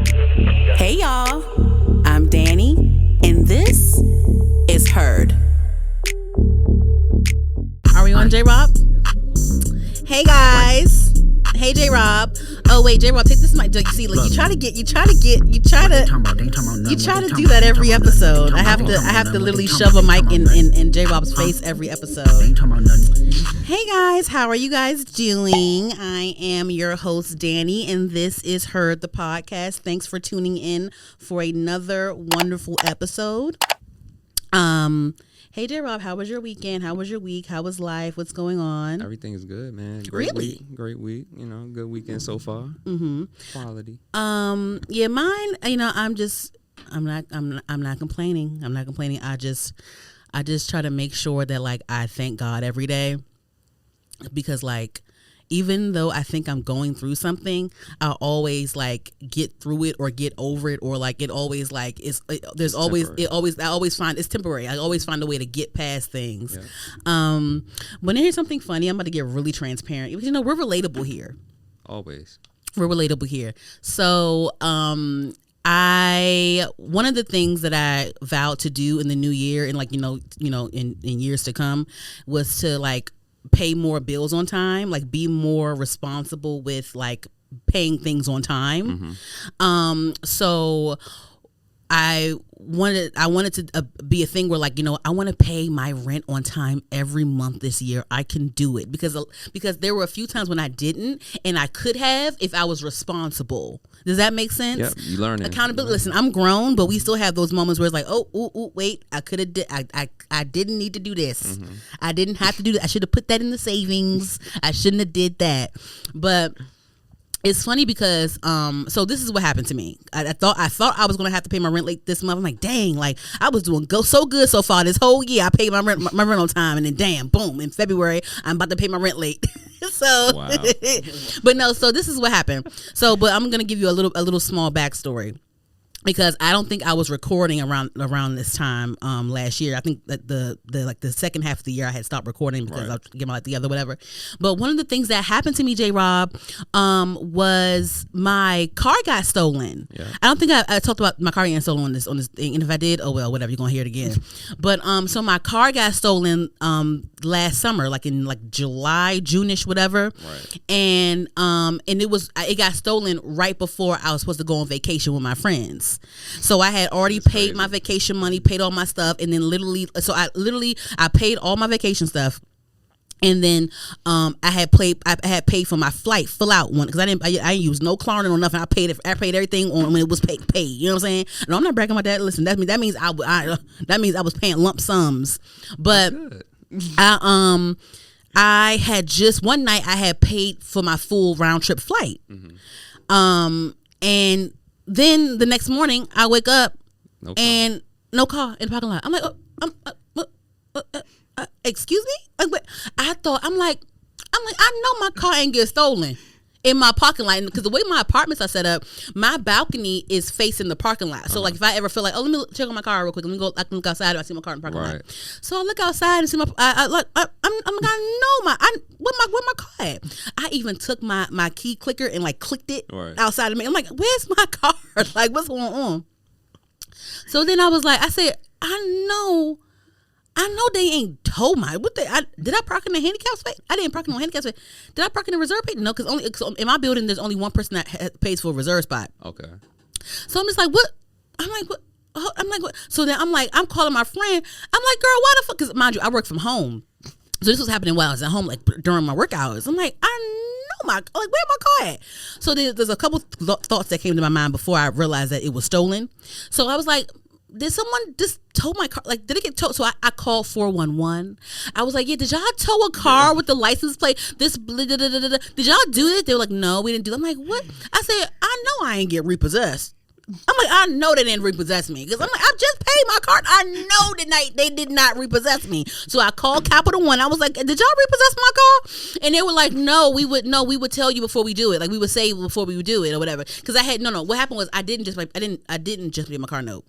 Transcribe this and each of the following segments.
Hey y'all, I'm Danny, and this is Heard. Are we on, J-Rob? Hey guys. Hey J-Rob. Oh wait, J-Rob, take this mic. You see, like you try to do that every episode. I have to literally shove a mic in J-Rob's face every episode. Hey guys, how are you guys doing? I am your host Danny, and this is Heard the podcast. Thanks for tuning in for another wonderful episode. Hey J-Rob, how was your weekend? How was your week? How was life? What's going on? Everything is good, man. Great week. You know, good weekend so far. Mm-hmm. Quality. Yeah, mine. You know, I'm not complaining. I just try to make sure that like I thank God every day, because like, even though I think I'm going through something, I always like get through it or get over it, or like it always like I always find it's temporary. I always find a way to get past things. Yeah. When here's something funny, I'm about to get really transparent. You know, we're relatable here. Always. We're relatable here. So, one of the things that I vowed to do in the new year, and like, you know, in years to come, was to like pay more bills on time, like be more responsible with like paying things on time. Mm-hmm. So I wanted to be a thing where like, you know, I want to pay my rent on time every month this year. I can do it because there were a few times when I didn't, and I could have if I was responsible. Does that make sense? Yep, you learn accountability. Listen, I'm grown, but we still have those moments where it's like, wait, I could have I didn't need to do this. Mm-hmm. I didn't have to do that. I should have put that in the savings. I shouldn't have did that. But it's funny because so this is what happened to me. I thought I was gonna have to pay my rent late this month. I'm like, dang, like I was doing so good so far this whole year. I paid my rent on time, and then damn, boom, in February I'm about to pay my rent late. So, wow. But no, so this is what happened. So, but I'm gonna give you a little small backstory, because I don't think I was recording around this time last year. I think that the second half of the year I had stopped recording because I was getting my life together, whatever. But one of the things that happened to me, J-Rob, was my car got stolen. Yeah. I don't think I talked about my car getting stolen on this thing, and if I did, oh well, whatever. You're gonna hear it again. But so my car got stolen last summer, like in like July, June-ish, whatever. Right. And it got stolen right before I was supposed to go on vacation with my friends. So I had already paid my vacation money, paid all my stuff, and then I paid all my vacation stuff, and then I had paid for my flight full out one, because I didn't use no Klarna or nothing. I paid everything on when it was paid. You know what I'm saying? No, I'm not bragging about that. Listen, that means I was paying lump sums, but I had just one night I had paid for my full round trip flight, and then the next morning I wake up and no car in the parking lot. I'm like, excuse me? Like, I know my car ain't get stolen in my parking lot, because the way my apartments are set up, my balcony is facing the parking lot. So like if I ever feel like, let me check on my car real quick, let me go. I can look outside. I see my car in the parking lot. So I look outside and see my. Where my car at? I even took my key clicker and like clicked it outside of me. I'm like, where's my car? Like, what's going on? So then I was like, I said, I know they ain't told my did I park in the handicap space? I didn't park in no handicap space. Did I park in the reserve space? No, because in my building there's only one person that pays for a reserve spot. Okay. So I'm just like, what? I'm like, what? So then I'm calling my friend. I'm like, girl, why the fuck? Because mind you, I work from home. So this was happening while I was at home, like during my work hours. I'm like, I know where my car at? So there's a couple thoughts that came to my mind before I realized that it was stolen. So I was like, did someone just tow my car? Like, did it get towed? So I called 411. I was like, yeah, did y'all tow a car with the license plate? Did y'all do it? They were like, no, we didn't do it. I'm like, what? I said, I know I ain't get repossessed. I'm like, I know they didn't repossess me, because I'm like, I just pay my card. I know that they did not repossess me. So I called Capital One. I was like, did y'all repossess my car? And they were like, no, we would tell you before we do it. Like we would say before we would do it or whatever. Because I had no. What happened was I didn't just pay my car note.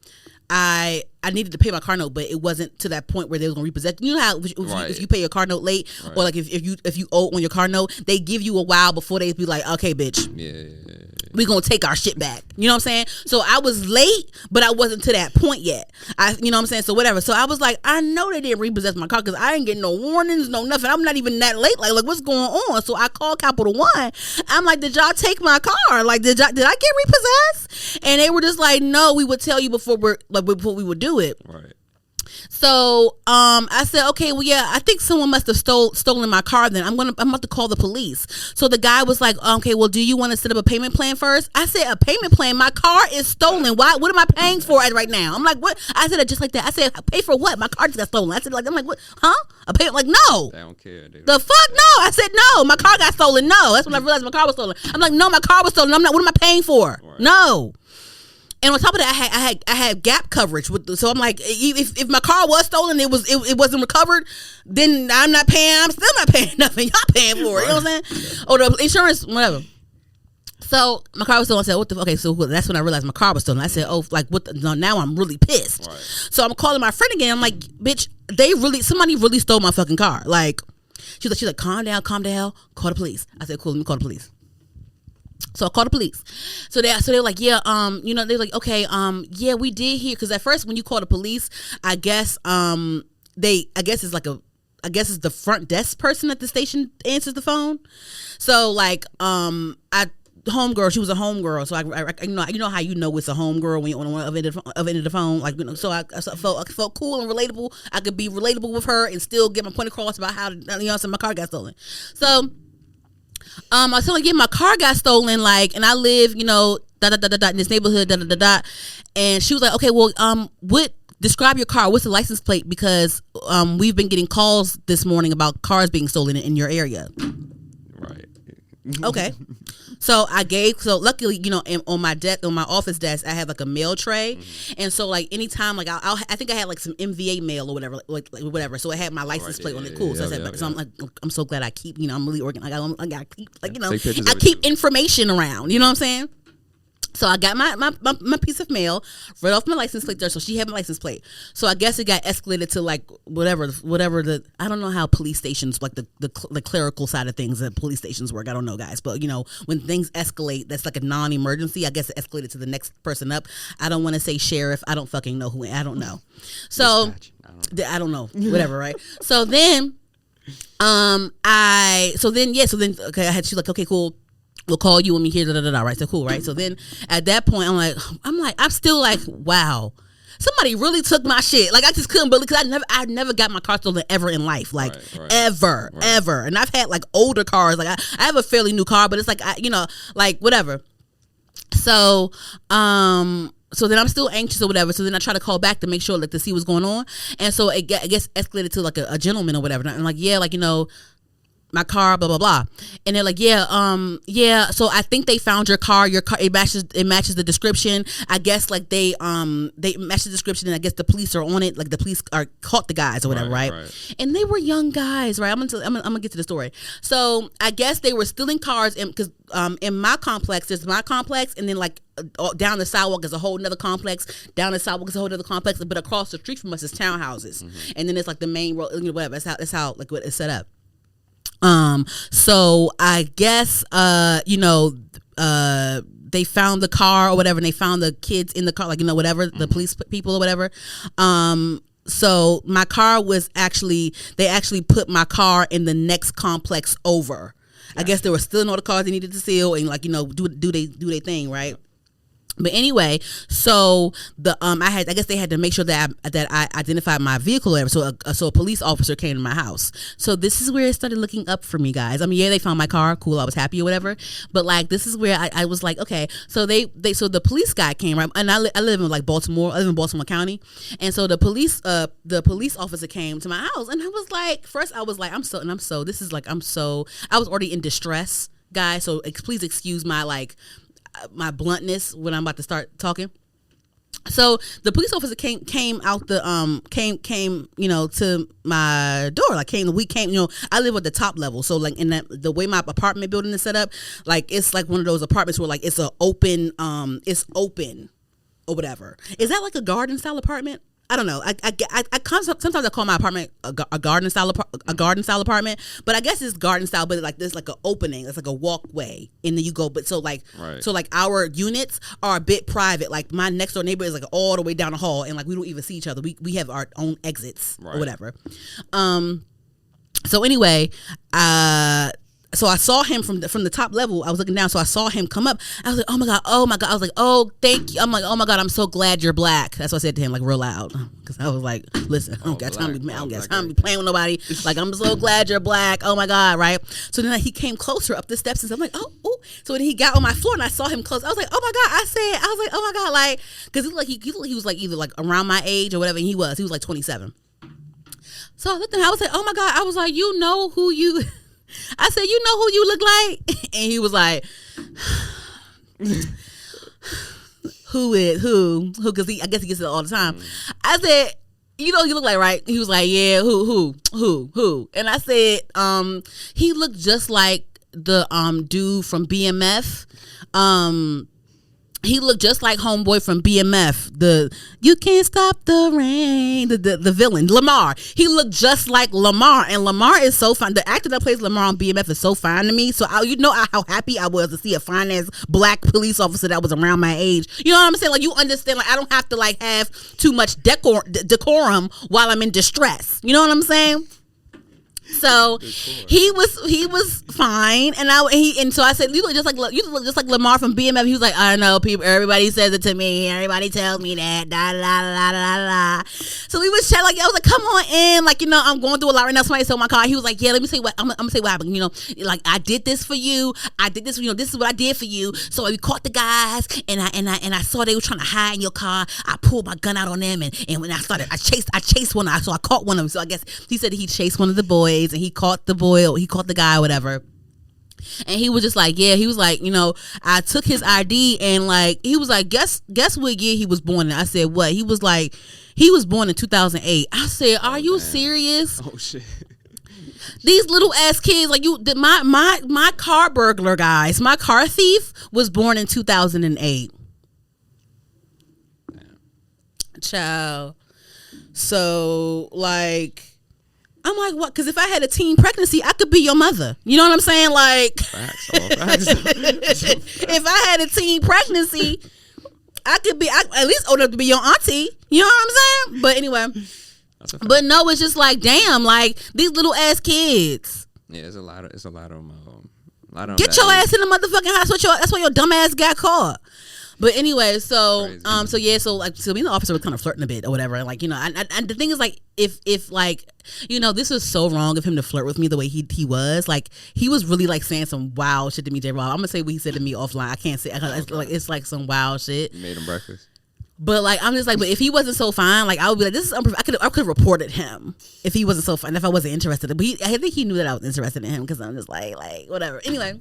I needed to pay my car note, but it wasn't to that point where they was gonna repossess. You know how if you pay your car note late, or like if you owe on your car note, they give you a while before they be like, okay, bitch, we gonna take our shit back. You know what I'm saying? So I was late, but I wasn't to that point yet. You know what I'm saying? So whatever. So I was like, I know they didn't repossess my car because I ain't getting no warnings, no nothing. I'm not even that late. Like what's going on? So I called Capital One. I'm like, did y'all take my car? Like did I get repossessed? And they were just like, no, we would tell you before we would do it. Right. So I said, okay, well, yeah, I think someone must have stolen my car. Then I'm about to call the police. So the guy was like, okay, well, do you want to set up a payment plan first? I said, a payment plan? My car is stolen. Why? What am I paying for right now? I'm like, what? I said it just like that. I said, pay for what? My car just got stolen. I said, like, I'm like, what? Huh? A payment? Like, no. They don't care. The fuck no. I said, no. My car got stolen. No. That's when I realized my car was stolen. I'm like, no, my car was stolen. I'm not. What am I paying for? Right. No. And on top of that, I had gap coverage so I'm like, if my car was stolen, it wasn't recovered, then I'm still not paying nothing. Y'all paying for it. You know what I'm saying? Or the insurance, whatever. So my car was stolen. I said, okay, so that's when I realized my car was stolen. I said, oh, like now I'm really pissed. Right. So I'm calling my friend again. I'm like, bitch, somebody really stole my fucking car. Like, she's like, calm down, call the police. I said, cool, let me call the police. So I called the police. So they're like, yeah, they're like, okay, yeah, we did hear, because at first when you call the police, I guess it's the front desk person at the station answers the phone. So like, homegirl, she was a homegirl, so I you know how you know it's a homegirl when you're on one of the phone, like, you know, so I felt cool and relatable. I could be relatable with her and still get my point across about how, you know, so my car got stolen. So I was telling her, yeah, my car got stolen, like, and I live, you know, in this neighborhood, and she was like, okay, well, describe your car. Lucky license plate? Because we've been getting calls this morning about cars being stolen in your area. Right. Okay. So luckily, you know, on my office desk, I have like a mail tray, and so like anytime, like I think I had like some MVA mail or whatever, like whatever. So it had my license plate on it. Cool. So I said, so I'm like, I'm so glad I keep, you know, I'm really organized. I got keep, like, you know, I keep information around. You know what I'm saying? So I got my piece of mail, read off my license plate there, so she had my license plate. So I guess it got escalated to like whatever I don't know how police stations, like the clerical side of things that police stations work. I don't know, guys, but you know, when things escalate, that's like a non-emergency. I guess it escalated to the next person up. I don't want to say sheriff. I don't fucking know who. I don't know. So I don't know. Whatever, right? So then, okay, she's like, okay, cool. We'll call you when we hear right? So cool, right? So then at that point, I'm still like, wow, somebody really took my shit. Like I just couldn't believe, because I never got my car stolen ever in life, like ever. And I've had like older cars. Like I have a fairly new car, but it's like like whatever. So so then I'm still anxious or whatever. So then I try to call back to make sure, like, to see what's going on. And so it gets escalated to like a gentleman or whatever. And I'm like, yeah, like, you know, my car, blah blah blah, and they're like, yeah, so I think they found your car, it matches the description. I guess like they match the description, and I guess the police are on it, like the police are caught the guys or whatever, right? And they were young guys, right? I'm gonna get to the story. So I guess they were stealing cars, because in my complex, there's my complex, and then like down the sidewalk is a whole nother complex, down the sidewalk is a whole nother complex, but across the street from us is townhouses, and then it's like the main road, you know, whatever. That's how like what it's set up. So I guess, you know, they found the car or whatever, and they found the kids in the car, like, you know, whatever, the police people or whatever. So my car was they actually put my car in the next complex over. I guess they were stealing all the cars they needed to steal, and like, you know, do they thing, right? But anyway, so I guess they had to make sure that I identified my vehicle. So a police officer came to my house. So this is where it started looking up for me, guys. I mean, yeah, they found my car, cool, I was happy or whatever. But like, this is where I was like, okay. So so the police guy came, right? And I live in like Baltimore. I live in Baltimore County, and so the police officer came to my house, and I was like, first I was like, I was already in distress, guys. So please excuse my like. My bluntness when I'm about to start talking. So the police officer came out the came to my door, like we came, I live at the top level, so like in the way my apartment building is set up, like it's like one of those apartments where like it's open or whatever. Is that like a garden style apartment? I don't know. Sometimes I call my apartment a garden style apartment, but I guess it's garden style. But like there's like an opening, it's like a walkway, and then you go. But so like our units are a bit private. Like my next door neighbor is like all the way down the hall, and like we don't even see each other. We have our own exits or whatever. So anyway, so I saw him from the top level. I was looking down, so I saw him come up. I was like, oh my god. I was like, oh, thank you. I'm like, oh my god, I'm so glad you're black. That's what I said to him, like real loud, because I was like, listen, I don't got time to be playing with nobody. Like, I'm so glad you're black. Oh my god, right? So then he came closer up the steps, and so I'm like, oh. So then he got on my floor, and I saw him close. I was like, oh my god. I was like, oh my god, like, because he was like either like around my age or whatever. And he was like 27. So I looked at him. I was like, oh my god. I was like, you know who you. I said, you know who you look like? And he was like, who? Because I guess he gets it all the time. I said, you know who you look like, right? He was like, yeah, who? And I said, he looked just like the dude from BMF. He looked just like homeboy from BMF, the You Can't Stop the Rain, the villain, Lamar. He looked just like Lamar, and Lamar is so fine. The actor that plays Lamar on BMF is so fine to me. So how happy I was to see a fine ass black police officer that was around my age. You know what I'm saying? Like, you understand? Like, I don't have to like have too much decorum while I'm in distress. You know what I'm saying? So he was fine, and so I said, you look just like Lamar from BMF. He was like, I know, people, everybody says it to me, everybody tells me that, da da da da da da. So we was chatting, like, I was like, come on in, like, I'm going through a lot right now. Somebody stole my car. He was like, yeah, let me say what I'm gonna say what happened. Like, I did this for you. I did this. This is what I did for you. So we caught the guys, and I saw they were trying to hide in your car. I pulled my gun out on them, and when I chased one. So I caught one of them. So I guess he said he chased one of the boys. And he caught the guy or whatever. And he was just like, yeah, he was like, I took his ID, and like, he was like, guess what year he was born in? I said, what? He was like, he was born in 2008. I said, are you serious? Oh shit. These little ass kids, like, my car burglar guys, my car thief was born in 2008. Child. So like, I'm like, what? Because if I had a teen pregnancy, I could be your mother. You know what I'm saying? Like, facts. If I had a teen pregnancy, I could be at least old enough to be your auntie. You know what I'm saying? But anyway, but no, it's just like, damn, like, these little ass kids. Yeah, it's a lot of them. Get your ass in the motherfucking house. That's why your dumb ass got caught. But anyway, so me and the officer was kind of flirting a bit or whatever. And like, and the thing is, like, if like, this was so wrong of him to flirt with me the way he was. Like, he was really like saying some wild shit to me, J. Rob. I'm gonna say what he said to me offline. I can't say it's like some wild shit. You made him breakfast. But like, I'm just like, but if he wasn't so fine, like, I would be like, this is I could have reported him if he wasn't so fine, if I wasn't interested. But I think he knew that I was interested in him, because I'm just like whatever. Anyway,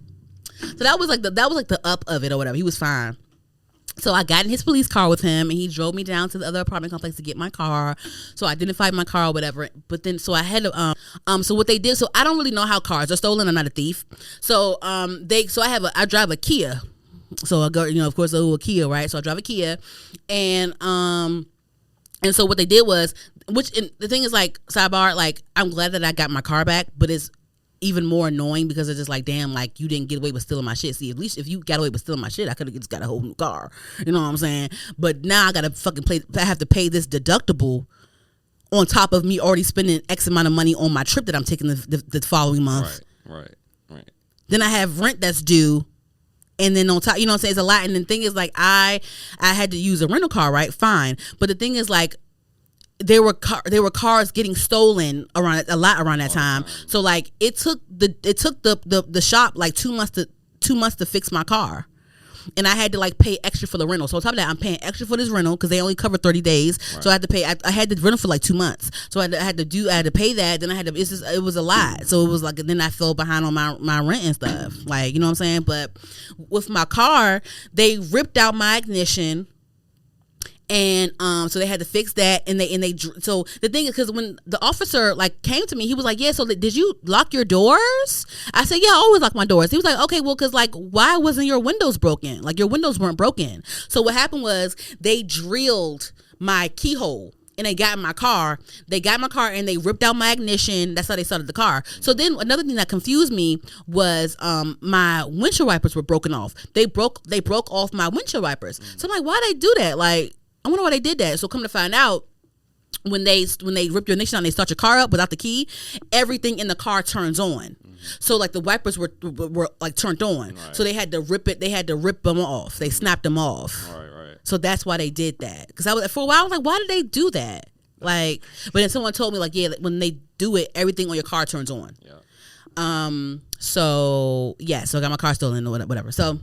so that was like the up of it or whatever. He was fine. So I got in his police car with him, and he drove me down to the other apartment complex to get my car. So I identified my car or whatever. But then, so I had to, so what they did, so I don't really know how cars are stolen. I'm not a thief. So, I drive a Kia. So I go, of course, a Kia, right? So I drive a Kia, and so what they did was, the thing is, like, sidebar, like, I'm glad that I got my car back, but it's even more annoying because it's just like, damn, like, you didn't get away with stealing my shit. See, at least if you got away with stealing my shit, I could have just got a whole new car. You know what I'm saying? But now I gotta I have to pay this deductible on top of me already spending X amount of money on my trip that I'm taking the following month. Right. Then I have rent that's due. And then on top, you know what I'm saying? It's a lot. And the thing is, like, I had to use a rental car, right? Fine. But the thing is, like, there were cars getting stolen around that time. So like, it took the shop like 2 months to fix my car, and I had to like pay extra for the rental. So on top of that, I'm paying extra for this rental because they only cover 30 days. Right. So I had to pay. I had the rental for like 2 months. So I had to pay that. Then it was a lot. So it was like, then I fell behind on my rent and stuff. Like, you know what I'm saying? But with my car, they ripped out my ignition. And so they had to fix that, and so the thing is, because when the officer like came to me, he was like, yeah, so did you lock your doors? I said, yeah, I always lock my doors. He was like, okay, well, because like, why wasn't your windows broken? Like, your windows weren't broken. So what happened was they drilled my keyhole, and they got in my car. They got in my car and they ripped out my ignition. That's how they started the car. So then another thing that confused me was my windshield wipers were broken off. They broke off my windshield wipers. So I'm like, why they do that? Like, I wonder why they did that. So come to find out, when they rip your ignition out and they start your car up without the key, everything in the car turns on. So like the wipers were like turned on. Right. So they had to rip them off. They snapped them off. Right. So that's why they did that. Because for a while I was like, why did they do that? Like, but then someone told me like, yeah, when they do it, everything on your car turns on. Yeah. So yeah, so I got my car stolen or whatever. So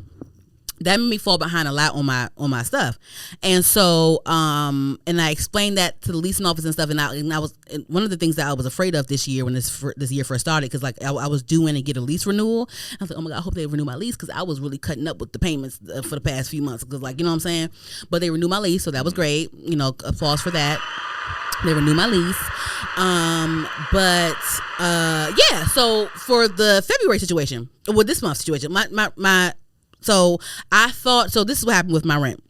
that made me fall behind a lot on my stuff. And so and I explained that to the leasing office and stuff, and I was, and one of the things that I was afraid of this year when this year first started, because like I was due in to get a lease renewal. I was like, oh my God, I hope they renew my lease, because I was really cutting up with the payments for the past few months, because like, you know what I'm saying. But they renewed my lease, so that was great. You know, applause for that. They renewed my lease. Yeah, so for the February situation, well, this month situation, so I thought, so this is what happened with my rent.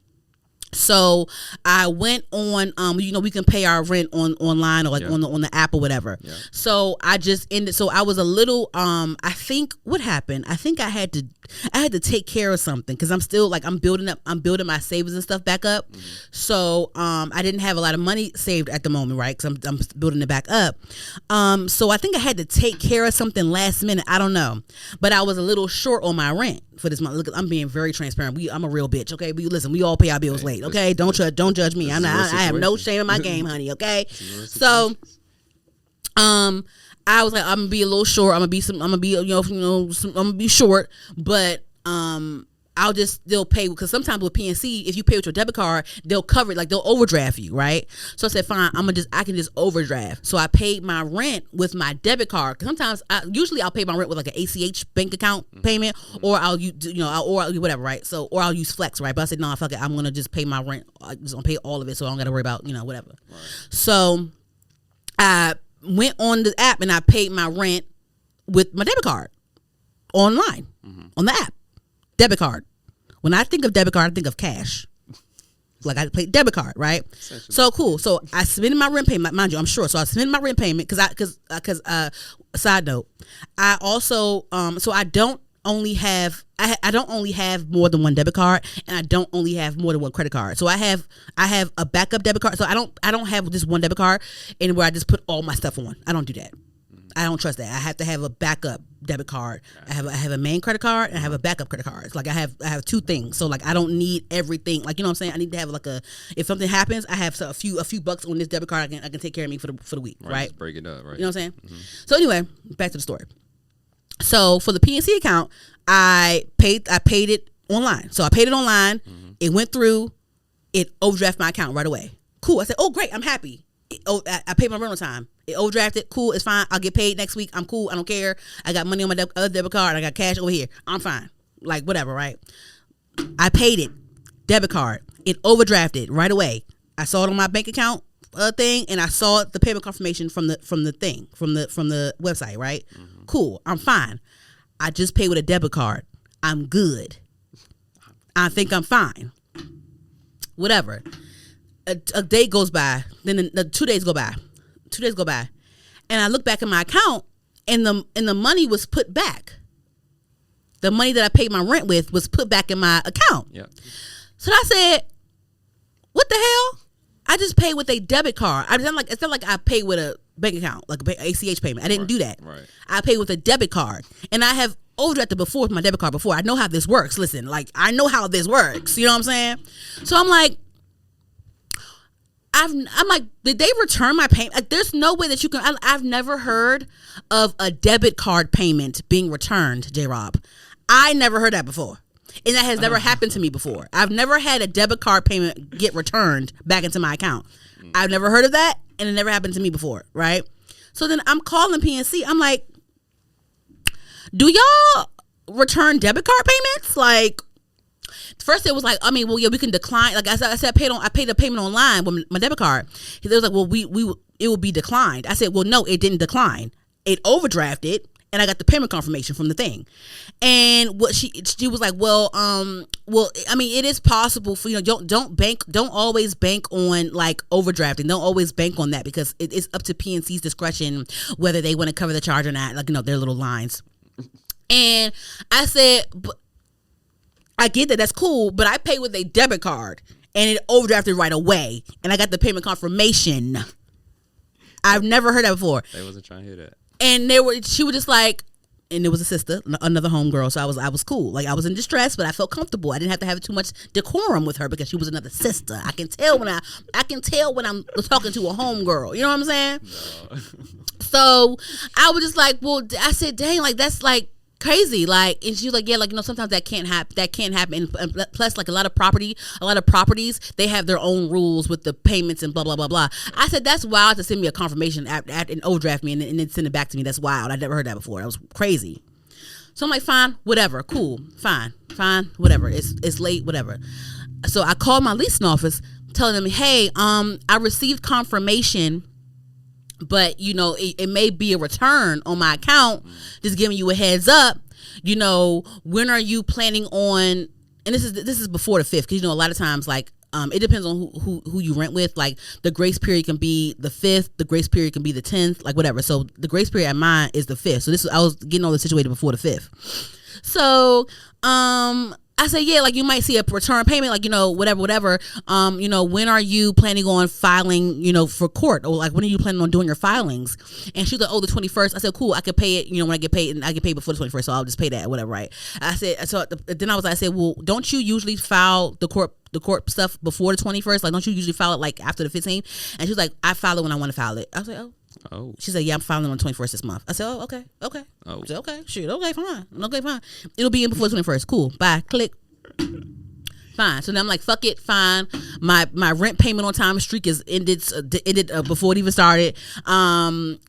So I went on, we can pay our rent online or like on the app or whatever. Yeah. So I just ended. So I was a little, I think what happened. I think I had to take care of something, because I'm still like, I'm building my savings and stuff back up. Mm-hmm. So I didn't have a lot of money saved at the moment, right? Because I'm building it back up. So I think I had to take care of something last minute. I don't know, but I was a little short on my rent for this month. Look, I'm being very transparent. I'm a real bitch, okay? But listen, we all pay our bills late, okay? Don't judge me. I have no shame in my game, honey, okay? So, I was like, I'm gonna be a little short. I'm gonna be short, but I'll just still pay, because sometimes with PNC, if you pay with your debit card, they'll cover it, like they'll overdraft you, right? So I said, fine, I can just overdraft. So I paid my rent with my debit card. Cause sometimes usually I'll pay my rent with like an ACH bank account payment, or I'll whatever, right? So, or I'll use Flex, right? But I said, no, fuck it, I'm gonna just pay my rent. I'm just gonna pay all of it, so I don't gotta worry about whatever. Right. So I went on the app and I paid my rent with my debit card online on the app. Debit card. When I think of debit card, I think of cash. Like I pay debit card, right? So cool. So I submitted my rent payment, mind you, I'm sure. So I submitted my rent payment because side note, I also so I don't only have more than one debit card, and I don't only have more than one credit card. So I have a backup debit card. So I don't have just one debit card and where I just put all my stuff on. I don't do that. I don't trust that. I have to have a backup debit card. I have a main credit card and I have a backup credit card. It's like I have two things. So like I don't need everything. Like, you know what I'm saying? I need to have like if something happens, I have a few bucks on this debit card. I can take care of me for the week, right? Just break it up, right? You know what I'm saying? Mm-hmm. So anyway, back to the story. So for the PNC account, I paid it online. So I paid it online. Mm-hmm. It went through. It overdrafted my account right away. Cool. I said, oh great, I'm happy. I paid my rent on time. It overdrafted. Cool. It's fine. I'll get paid next week. I'm cool. I don't care. I got money on my other debit card. I got cash over here. I'm fine. Like whatever, right? I paid it. Debit card. It overdrafted right away. I saw it on my bank account thing, and I saw the payment confirmation from the website, right? Mm-hmm. Cool. I'm fine. I just paid with a debit card. I'm good. I think I'm fine. Whatever. A day goes by, then 2 days go by. 2 days go by, and I look back at my account, and the money was put back. The money that I paid my rent with was put back in my account. Yeah. So I said, "What the hell? I just paid with a debit card. It's not like I paid with a bank account, like a ACH payment. I didn't do that. Right. I paid with a debit card, and I have overdrafted before with my debit card before. I know how this works. Listen, like I know how this works. You know what I'm saying? So I'm like." I'm like, did they return my payment? Like, there's no way that you can. I've never heard of a debit card payment being returned, J-Rob. I never heard that before. And that has never happened to me before. I've never had a debit card payment get returned back into my account. I've never heard of that, and it never happened to me before, right? So then I'm calling PNC. I'm like, do y'all return debit card payments? Like, First it was like, I mean, well, yeah, we can decline. Like I said, I paid the payment online with my debit card. They was like, well, it will be declined. I said, well, no, it didn't decline. It overdrafted, and I got the payment confirmation from the thing. And what she was like, well, I mean, it is possible for, don't always bank on like overdrafting. Don't always bank on that, because it is up to PNC's discretion whether they want to cover the charge or not. Like, their little lines. And I said, I get that, that's cool, but I paid with a debit card and it overdrafted right away, and I got the payment confirmation. I've never heard that before. They wasn't trying to hear that. And she was just like, and it was a sister, another homegirl, so I was cool. Like, I was in distress, but I felt comfortable. I didn't have to have too much decorum with her because she was another sister. I can tell when I'm talking to a homegirl. You know what I'm saying? No. So I was just like, well, I said, dang, like, that's like crazy. Like, and she was like, yeah, like, sometimes that can't happen. And plus, like, a lot of properties, they have their own rules with the payments and blah blah blah blah. I said, that's wild to send me a confirmation and overdraft me and then send it back to me. That's wild. I never heard that before. That was crazy. So I'm like, fine, whatever, cool, fine, whatever. It's late, whatever. So I called my leasing office, telling them, hey, I received confirmation, but it may be a return on my account. Just giving you a heads up. When are you planning on? And this is before the 5th, because a lot of times, like, it depends on who you rent with. Like, the grace period can be the 5th, the grace period can be the 10th, like whatever. So the grace period at mine is the 5th. So I was getting all this situated before the 5th. So I said, yeah, like, you might see a return payment, like, whatever. When are you planning on filing, for court? Or, like, when are you planning on doing your filings? And she was like, oh, the 21st. I said, cool, I could pay it, when I get paid, and I get paid before the 21st, so I'll just pay that, whatever, right? I said, so then I said, well, don't you usually file the court stuff before the 21st? Like, don't you usually file it, like, after the 15th? And she was like, I file it when I want to file it. I was like, oh. She said, yeah, I'm filing on the 21st this month. I said, oh, okay. Oh. I said, okay, shoot, okay, fine. It'll be in before the 21st. Cool, bye, click. Fine. So now I'm like, fuck it, fine. My rent payment on time streak is ended before it even started. Fine,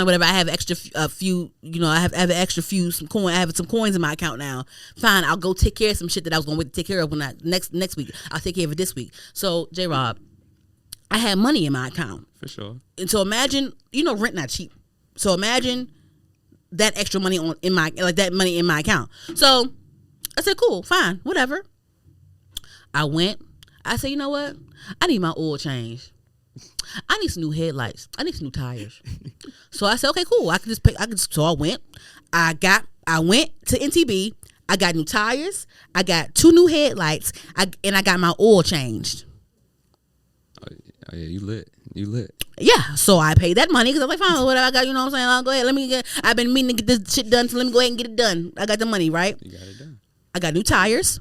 whatever. I have extra few, I have extra few some coin. I have some coins in my account now. Fine, I'll go take care of some shit that I was going to wait to take care of when next week. I'll take care of it this week. So J-Rob, I had money in my account. For sure. And so imagine, rent not cheap. So imagine that extra money that money in my account. So I said, cool, fine, whatever. I went. I said, you know what? I need my oil change. I need some new headlights. I need some new tires. So I said, okay, cool. I can just pay. So I went. I went to NTB. I got new tires. I got 2 new headlights. And I got my oil changed. Oh yeah, you lit. Yeah, so I paid that money because I was like, fine, whatever I got, what I'm saying? I'll go ahead. I've been meaning to get this shit done, so let me go ahead and get it done. I got the money, right? You got it done. I got new tires.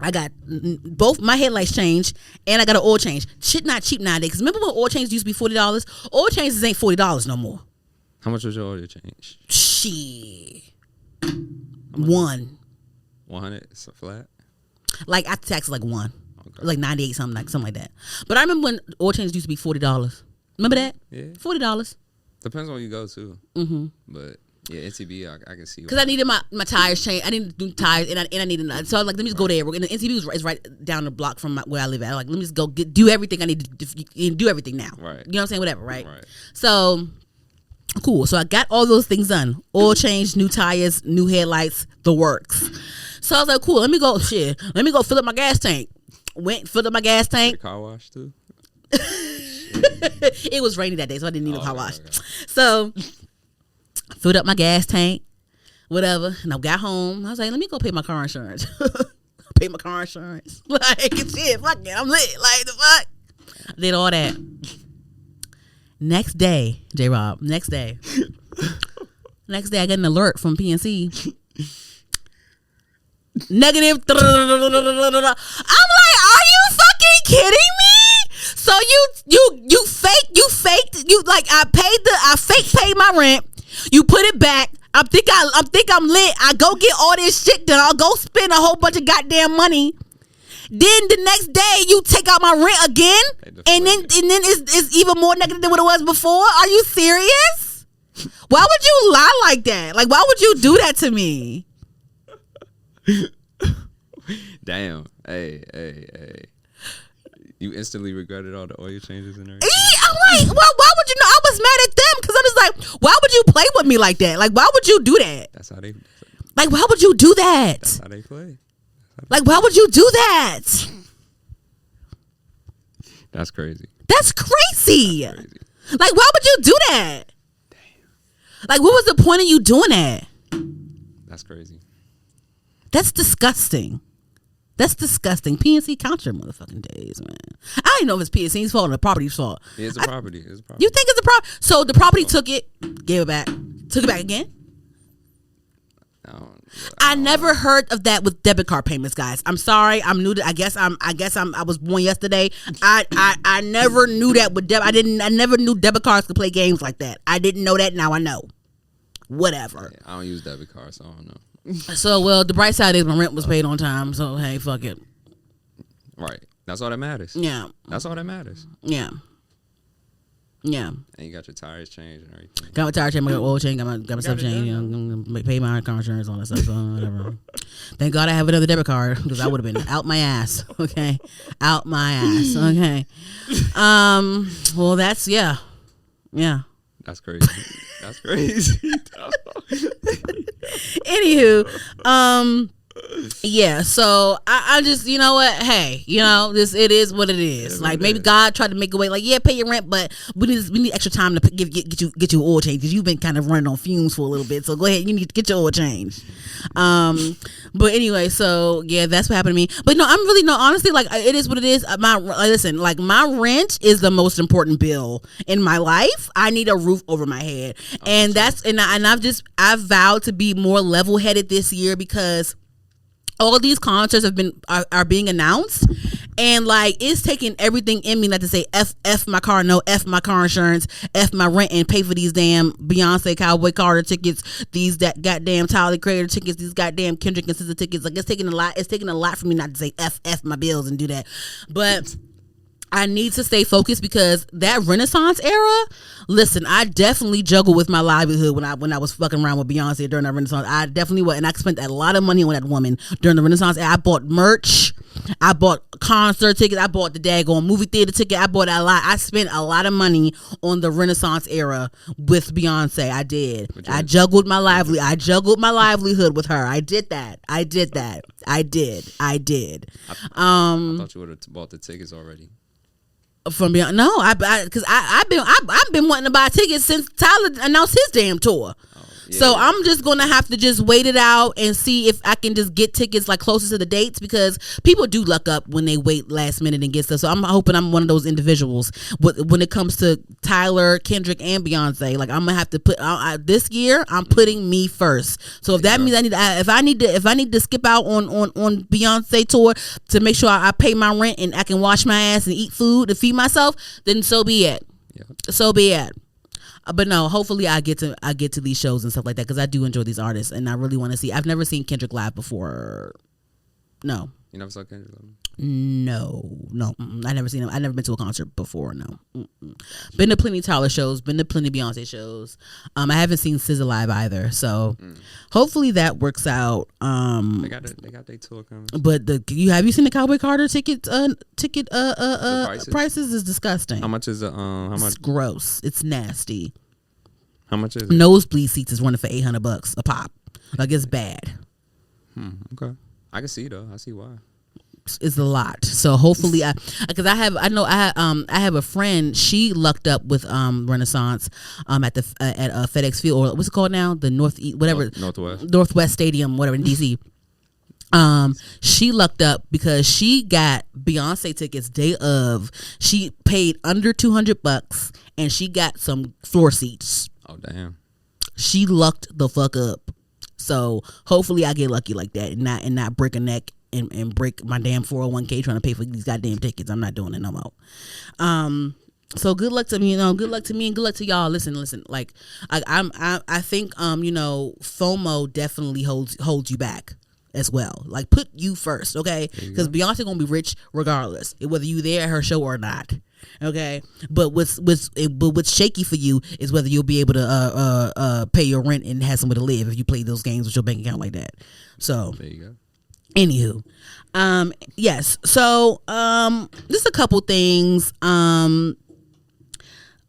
I got both my headlights changed, and I got an oil change. Shit not cheap nowadays. Cause remember when oil changes used to be $40? Oil changes ain't $40 no more. How much was your oil change? Shit. 100. So flat? Like after tax, like 1. Okay. Like 98 something like that. But I remember when oil changes used to be $40. Remember that? Yeah. $40. Depends on where you go too. Mm-hmm. But yeah, NTB, I can see. Because I needed my tires changed. I needed new tires, and I needed. So I was like, let me just go there. And the NTB is right down the block from where I live at. I was like, let me just go do everything I need to do everything now. Right. You know what I'm saying? Whatever. Right. Right. So cool. So I got all those things done. Oil change, new tires, new headlights, the works. So I was like, cool. Let me go fill up my gas tank. Went filled up my gas tank. Did the car wash too. It was rainy that day, so I didn't need a car wash. Okay. So filled up my gas tank, whatever, and I got home. I was like, let me go pay my car insurance. Pay my car insurance. Like, shit, fuck it, I'm lit. Like, the fuck? I did all that. Next day, J-Rob, I get an alert from PNC. Negative. I'm like, are you fucking kidding me? So you I fake paid my rent. You put it back. I think I'm lit. I go get all this shit done. I'll go spend a whole bunch of goddamn money. Then the next day you take out my rent again, and then it's even more negative than what it was before. Are you serious? Why would you lie like that? Like, why would you do that to me? Damn. Hey. You instantly regretted all the oil changes and everything? I'm like, well, why would you know? I was mad at them because I'm just like, why would you play with me like that? Like, why would you do that? That's how they. Like, why would you do that? That's how they play. Like, why would you do that? That's crazy. That's crazy. That's crazy. Like, why would you do that? Damn. Like, what was the point of you doing that? That's crazy. That's disgusting. That's disgusting. PNC, count your motherfucking days, man. I don't even know if it's PNC's fault or the property's fault. It's a property. It's a property. You think it's a property? So the property took it, gave it back, took it back again? I never heard of that with debit card payments, guys. I'm sorry. I'm new to. I was born yesterday. I never knew that with debit. I never knew debit cards could play games like that. I didn't know that. Now I know. Whatever. Yeah, I don't use debit cards, so I don't know. So, well, the bright side is my rent was paid on time. So, hey, fuck it. Right. That's all that matters. Yeah. That's all that matters. Yeah. Yeah. And you got your tires changed and everything. Got my tire change, my oil change, got my stuff changed. You know, pay my car insurance, all that stuff. So whatever. Thank God I have another debit card because I would have been out my ass. Okay, out my ass. Okay. Well, that's yeah. That's crazy. That's crazy. Anywho, yeah, so I just, you know what, hey, you know, it is what it is. Like, maybe God tried to make a way, like, yeah, pay your rent, but we need extra time to get you oil change because you've been kind of running on fumes for a little bit. So go ahead, you need to get your oil change. But anyway, so yeah, that's what happened to me. But no, I'm really honestly, like, it is what it is. My rent is the most important bill in my life. I need a roof over my head, and I've vowed to be more level headed this year because all these concerts are being announced, and like it's taking everything in me not to say f my car, no, f my car insurance, f my rent, and pay for these damn Beyonce, Cowboy Carter tickets, that goddamn Tyler Creator tickets, these goddamn Kendrick and SZA tickets. Like it's taking a lot for me not to say f my bills and do that, but I need to stay focused because that Renaissance era, listen, I definitely juggled with my livelihood when I was fucking around with Beyonce during that Renaissance. I definitely was, and I spent a lot of money on that woman during the Renaissance era. I bought merch, I bought concert tickets, I bought the daggone movie theater ticket, I bought a lot. I spent a lot of money on the Renaissance era with Beyonce. I did. I juggled my livelihood with her. I did that. I did. I thought you would have bought the tickets already. From Beyonce, no, because I've been wanting to buy tickets since Tyler announced his damn tour. So I'm just gonna have to just wait it out and see if I can just get tickets like closer to the dates, because people do luck up when they wait last minute and get stuff. So I'm hoping I'm one of those individuals when it comes to Tyler, Kendrick, and Beyonce. Like I'm gonna have to put this year. I'm putting me first. So if that means if I need to skip out on Beyonce tour to make sure I pay my rent and I can wash my ass and eat food to feed myself, then so be it. Yeah. So be it. But no, hopefully I get to these shows and stuff like that because I do enjoy these artists and I really want to see. I've never seen Kendrick live before. No. You never saw Kendrick live? No. I never seen him. I never been to a concert before. No. Been to plenty Tyler shows. Been to plenty Beyonce shows. I haven't seen SZA live either. So hopefully that works out. They got their tour coming. But have you seen the Cowboy Carter ticket prices is disgusting. How much is it? It's gross. It's nasty. How much is it? Nosebleed seats is running for $800 a pop. Like it's bad. Okay. I can see though. I see why. It's a lot. So hopefully I have a friend, she lucked up with Renaissance at FedEx Field, or what's it called now, the Northwest Stadium, whatever, in DC. She lucked up because she got Beyonce tickets day of. She paid under $200 and she got some floor seats. Oh damn. She lucked the fuck up. So hopefully I get lucky like that and not break a neck and break my damn 401k trying to pay for these goddamn tickets. I'm not doing it no more. So good luck to me, good luck to me and good luck to y'all. Listen, like I think FOMO definitely holds you back as well. Like put you first, okay? Because Beyonce gonna be rich regardless, whether you there at her show or not. Okay, but what's shaky for you is whether you'll be able to pay your rent and have somewhere to live if you play those games with your bank account like that. So there you go. Anywho, yes. So, just a couple things.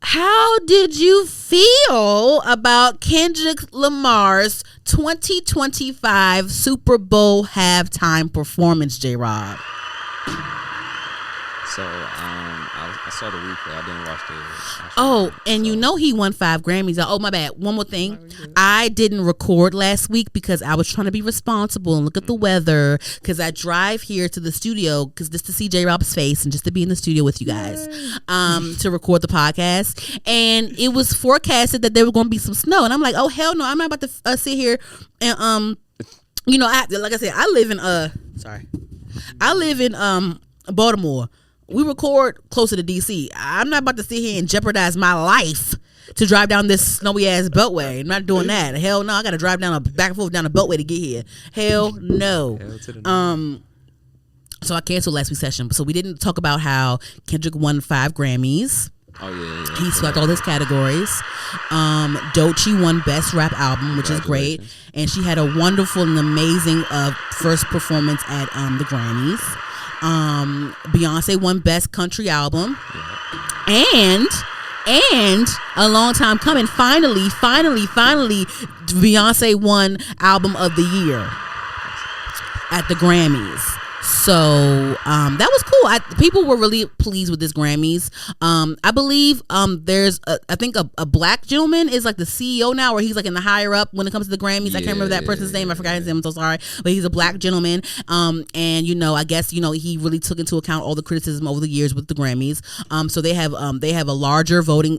How did you feel about Kendrick Lamar's 2025 Super Bowl halftime performance, J-Rob? So I saw the replay. I didn't watch the. And you know he won 5 Grammys. Oh, my bad. One more thing. I didn't record last week because I was trying to be responsible and look at the weather, because I drive here to the studio just to see J-Rob's face and just to be in the studio with you guys to record the podcast. And it was forecasted that there was going to be some snow. And I'm like, oh, hell no. I'm not about to sit here and, like I said, I live in Baltimore. We record closer to DC. I'm not about to sit here and jeopardize my life to drive down this snowy ass beltway. I'm not doing that. Hell no. I got to drive back and forth down the beltway to get here. Hell no. Hell to the no. So I canceled last week's session. So we didn't talk about how Kendrick won 5 Grammys. Oh yeah. He swept all his categories. Doechii won Best Rap Album, which is great, and she had a wonderful and amazing first performance at the Grammys. Beyonce won Best Country Album, and a long time coming, finally, Beyonce won Album of the Year at the Grammys. So that was cool. People were really pleased with this Grammys. I believe there's I think a black gentleman is like the CEO now, or he's like in the higher up when it comes to the Grammys. I can't remember that person's name. I forgot his name. I'm so sorry, but he's a black gentleman. And I guess he really took into account all the criticism over the years with the Grammys. So they have a larger voting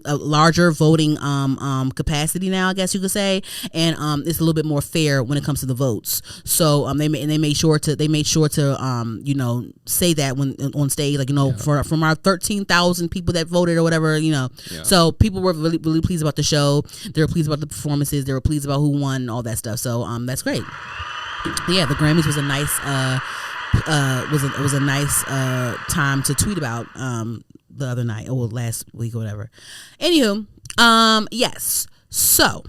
capacity now, I guess you could say, and it's a little bit more fair when it comes to the votes. So they made sure to say that when on stage, from our 13,000 people that voted or whatever, So people were really, really pleased about the show. They were pleased about the performances. They were pleased about who won, all that stuff. So that's great. Yeah, the Grammys was a nice was a nice time to tweet about the other night or last week or whatever. Anywho, yes. So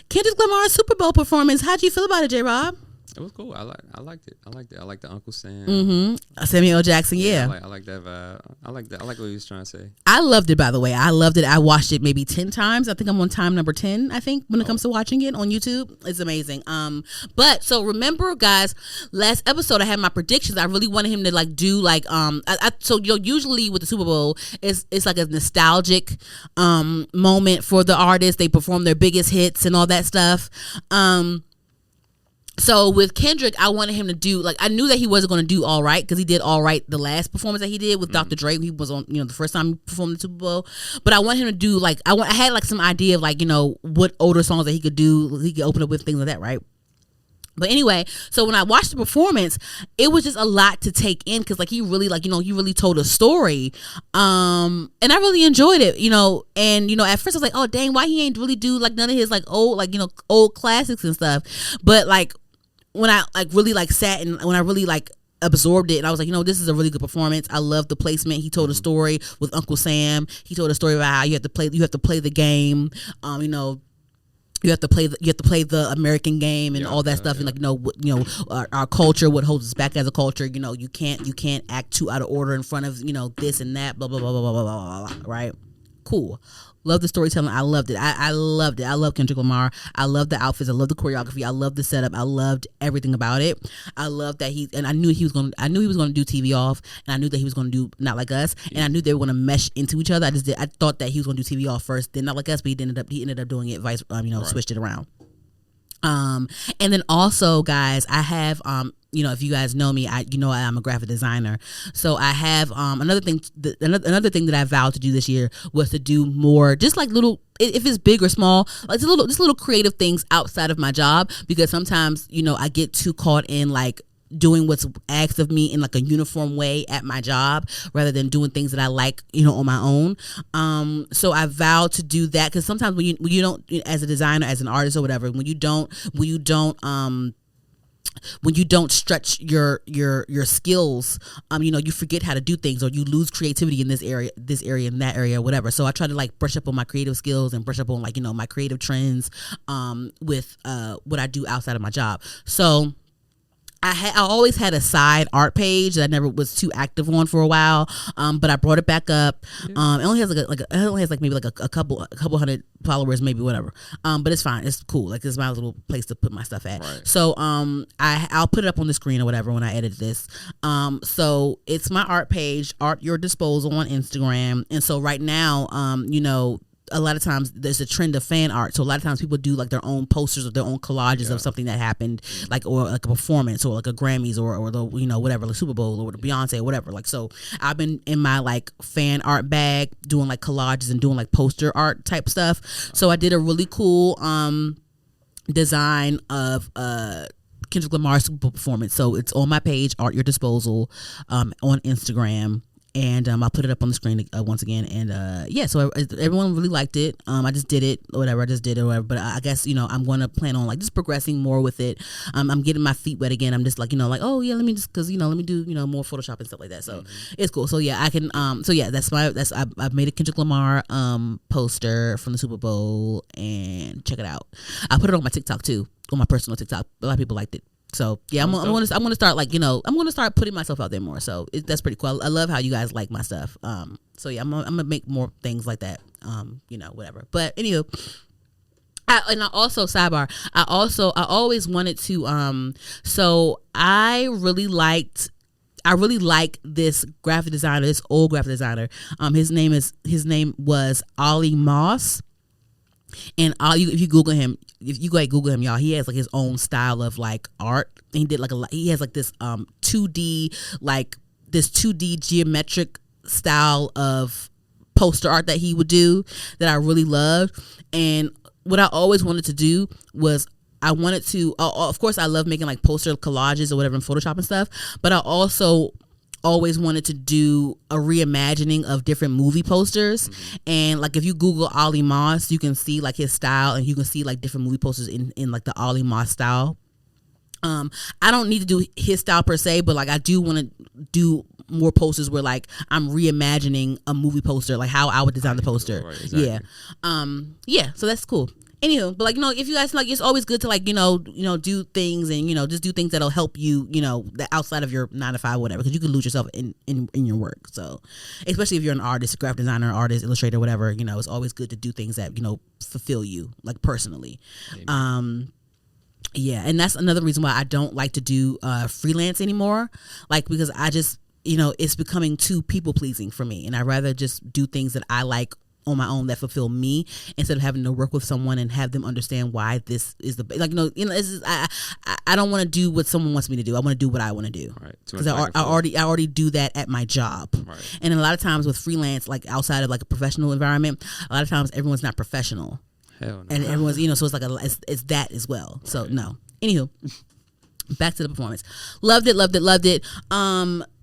Kendrick Lamar's Super Bowl performance. How'd you feel about it, J-Rob? It was cool. I liked it. I like the Uncle Sam. Mm-hmm. Samuel L. Jackson. Yeah. I like that vibe. I like what he was trying to say. I loved it. By the way, I loved it. I watched it maybe 10 times. I think I'm on time number 10. I think when it comes to watching it on YouTube, it's amazing. But so remember, guys, last episode I had my predictions. I really wanted him to do usually with the Super Bowl, it's like a nostalgic moment for the artist. They perform their biggest hits and all that stuff. So with Kendrick, I wanted him to do, I knew that he wasn't going to do all right, because he did all right the last performance that he did with Dr. Dre. He was on, the first time he performed the Super Bowl. But I want him to do, I had some idea of what older songs that he could do. He could open up with, things like that, right? But anyway, so when I watched the performance, it was just a lot to take in, because he really he really told a story, and I really enjoyed it, and at first I was like, oh dang, why he ain't really do none of his old classics and stuff. But when I really sat and when I really absorbed it, and I was like, this is a really good performance. I love the placement. He told a story with Uncle Sam. He told a story about how you have to play the game. You have to play the American game and all that stuff, and our culture, what holds us back as a culture. You can't act too out of order in front of this and that, blah blah blah blah blah blah blah, blah, right? Cool. Love the storytelling. I loved it. I loved it. I love Kendrick Lamar. I love the outfits. I love the choreography. I love the setup. I loved everything about it. I love that I knew he was going to do TV Off, and I knew that he was going to do Not Like Us, and I knew they were going to mesh into each other. I thought that he was going to do TV Off first, then Not Like Us, but he ended up doing it right. Switched it around. And then also, guys, I have if you guys know me, I'm a graphic designer. So I have another thing that I vowed to do this year was to do more, just little, if it's big or small, just little creative things outside of my job, because sometimes I get too caught in doing what's asked of me in a uniform way at my job, rather than doing things that I like, on my own. So I vowed to do that, because sometimes when you don't, as a designer, as an artist or whatever, when you don't stretch your skills, you forget how to do things, or you lose creativity in this area and that area, whatever. So I try to brush up on my creative skills and brush up on my creative trends with what I do outside of my job. So I always had a side art page that I never was too active on for a while, but I brought it back up. It only has maybe like a couple hundred followers, maybe, whatever. But it's fine. It's cool. Like, it's my little place to put my stuff at. Right. So I'll put it up on the screen or whatever when I edit this. So it's my art page, Art Your Disposal, on Instagram. And so right now, a lot of times there's a trend of fan art, so a lot of times people do like their own posters or their own collages of something that happened, like, or like a performance or like a Grammys or the whatever, like Super Bowl or the Beyonce or whatever. Like, so I've been in my like fan art bag doing like collages and doing like poster art type stuff. So I did a really cool design of Kendrick Lamar's Super Bowl performance. So it's on my page, Art Your Disposal, on Instagram. And I'll put it up on the screen once again. And so everyone really liked it. I just did it or whatever. But I guess, I'm going to plan on like just progressing more with it. I'm getting my feet wet again. I'm just like, oh yeah, let me just, because, let me do, more Photoshop and stuff like that. So it's cool. So yeah, I can, I've made a Kendrick Lamar poster from the Super Bowl, and check it out. I put it on my TikTok too, on my personal TikTok. A lot of people liked it. So yeah, I'm gonna start like I'm gonna start putting myself out there more. So that's pretty cool. I love how you guys like my stuff. So yeah, I'm gonna make more things like that. Whatever. But anywho, I also sidebar. I always wanted to. So I really like this graphic designer, this old graphic designer. His name was Ollie Moss. And if you Google him, y'all, he has like his own style of like art. And he did like he has like this 2D geometric style of poster art that he would do that I really loved. And what I always wanted to do was, I wanted to, of course I love making like poster collages or whatever in Photoshop and stuff, but I also always wanted to do a reimagining of different movie posters. And like, if you Google Ollie Moss, you can see like his style, and you can see like different movie posters in like the Ollie Moss style. I don't need to do his style per se, but like I do want to do more posters where like I'm reimagining a movie poster, like how I would design the poster. Right, exactly. Yeah. So that's cool. Anywho, but like, if you guys like, it's always good to like, do things and, just do things that'll help you, outside of your 9 to 5, whatever, because you can lose yourself in your work. So especially if you're an artist, graphic designer, artist, illustrator, whatever, it's always good to do things that, fulfill you like personally. Amen. Yeah. And that's another reason why I don't like to do freelance anymore. Like, because I just, it's becoming too people pleasing for me. And I'd rather just do things that I like on my own that fulfill me, instead of having to work with someone and have them understand why this is the I don't want to do what someone wants me to do. I want to do what I want to do, because I already do that at my job. Right. And a lot of times with freelance, like outside of like a professional environment, a lot of times everyone's not professional. Hell no. And everyone's so it's like it's that as well. Right. So no. Anywho, back to the performance. Loved it.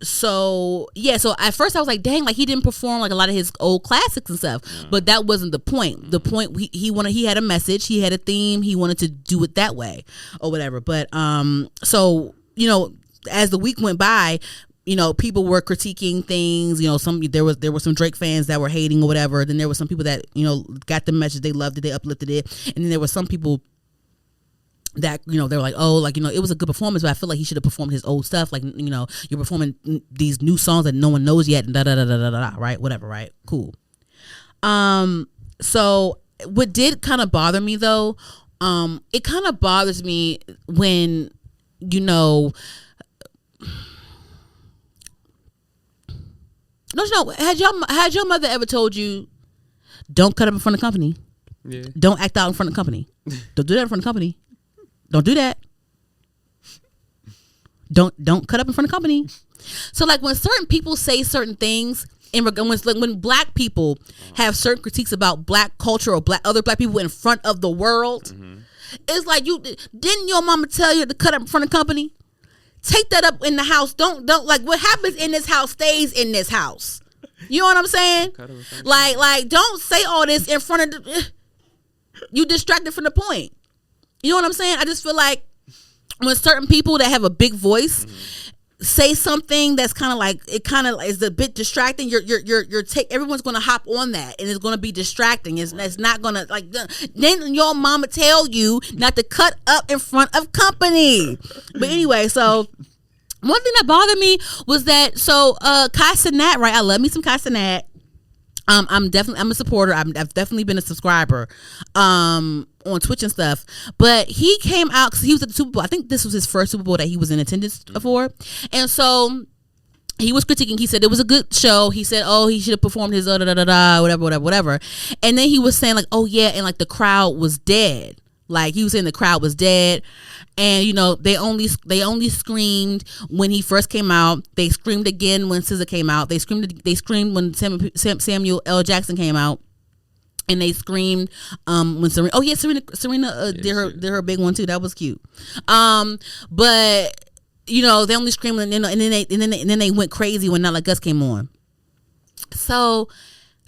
So yeah, so at first I was like, dang, like he didn't perform like a lot of his old classics and stuff. But that wasn't the point. The point, he had a message, he had a theme, he wanted to do it that way or whatever. But so as the week went by, people were critiquing things. There were some Drake fans that were hating or whatever. Then there were some people that got the message, they loved it, they uplifted it. And then there were some people that they were like, oh, like it was a good performance, but I feel like he should have performed his old stuff. Like you're performing these new songs that no one knows yet, and da da da da da da. Right, whatever. Right, cool. So what did kind of bother me though, it kind of bothers me when no, had your mother ever told you, don't cut up in front of company? Yeah. Don't act out in front of company. Don't do that in front of company. Don't do that. Don't cut up in front of company. So like when certain people say certain things, when black people have certain critiques about black culture or other black people in front of the world, it's like, didn't your mama tell you to cut up in front of company? Take that up in the house. Don't like what happens in this house stays in this house. You know what I'm saying? Like don't say all this in front of you distracted from the point. You know what I'm saying? I just feel like when certain people that have a big voice, say something that's kind of like, it kind of is a bit distracting, everyone's gonna hop on that, and it's gonna be distracting. It's not gonna, like, then your mama tell you not to cut up in front of company. But anyway, so one thing that bothered me was that, so Kai Cenat, right? I love me some Kai Cenat. I'm a supporter. I've definitely been a subscriber on Twitch and stuff. But he came out because he was at the Super Bowl. I think this was his first Super Bowl that he was in attendance for. And so he was critiquing. He said it was a good show. He said, oh, he should have performed his whatever. And then he was saying, like, oh yeah, and like the crowd was dead. Like, he was saying the crowd was dead. And, you know, they only screamed when he first came out. They screamed again when SZA came out. They screamed when Samuel L. Jackson came out. And they screamed when Serena. Oh yeah, Serena did her big one too. That was cute. But you know, they only screamed, and then they went crazy when Not Like Us came on. So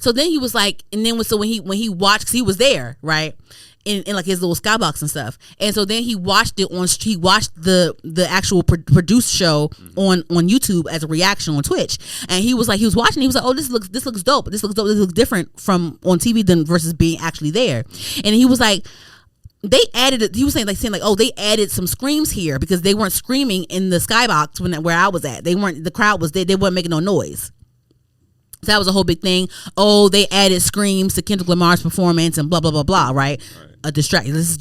then he was like, and then when he watched, because he was there, right? In like his little skybox and stuff, and so then he watched the actual produced show on YouTube as a reaction on Twitch, and he was watching, he was like, oh, this looks dope, this looks different from on TV than versus being actually there. And he was like, they added it, he was saying oh, they added some screams here because they weren't screaming in the skybox where I was at. The crowd was there, they weren't making no noise. So that was a whole big thing. Oh, they added screams to Kendrick Lamar's performance and blah blah blah blah. Right? A distraction. This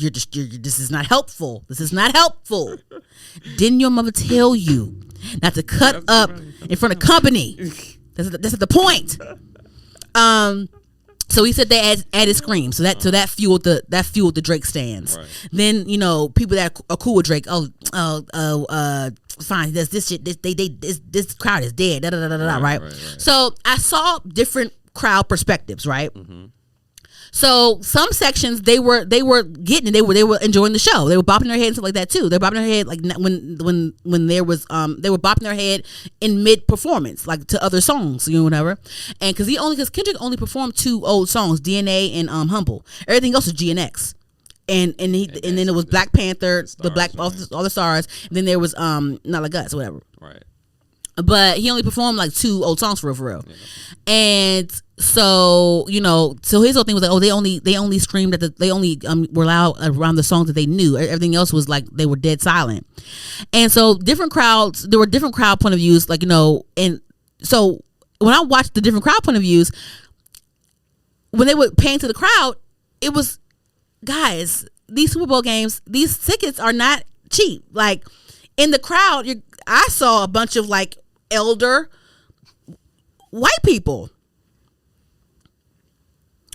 is not helpful. This is not helpful. Didn't your mother tell you not to cut up in front of company? That's the point. So he said they added screams. So that fueled the Drake stands. Right. Then, you know, people that are cool with Drake. Fine. This shit. This crowd is dead. Right. So I saw different crowd perspectives. Right. Mm-hmm. So some sections they were getting it. They were enjoying the show. They were bopping their head and stuff like that too. They were bopping their head like when there was they were bopping their head in mid performance, like to other songs, you know, whatever. And because Kendrick only performed 2 old songs, DNA and Humble. Everything else was GNX. And then it was Black Panther, all the stars. And then there was Not Like Us, whatever. Right. But he only performed like 2 old songs for real. Yeah. And so, you know, so his whole thing was like, oh, they only screamed they only were loud around the songs that they knew. Everything else was like they were dead silent. And so there were different crowd point of views, like, you know. And so when I watched the different crowd point of views, when they were paying to the crowd, it was, guys, these Super Bowl games, these tickets are not cheap. Like, in the crowd, I saw a bunch of like elder white people,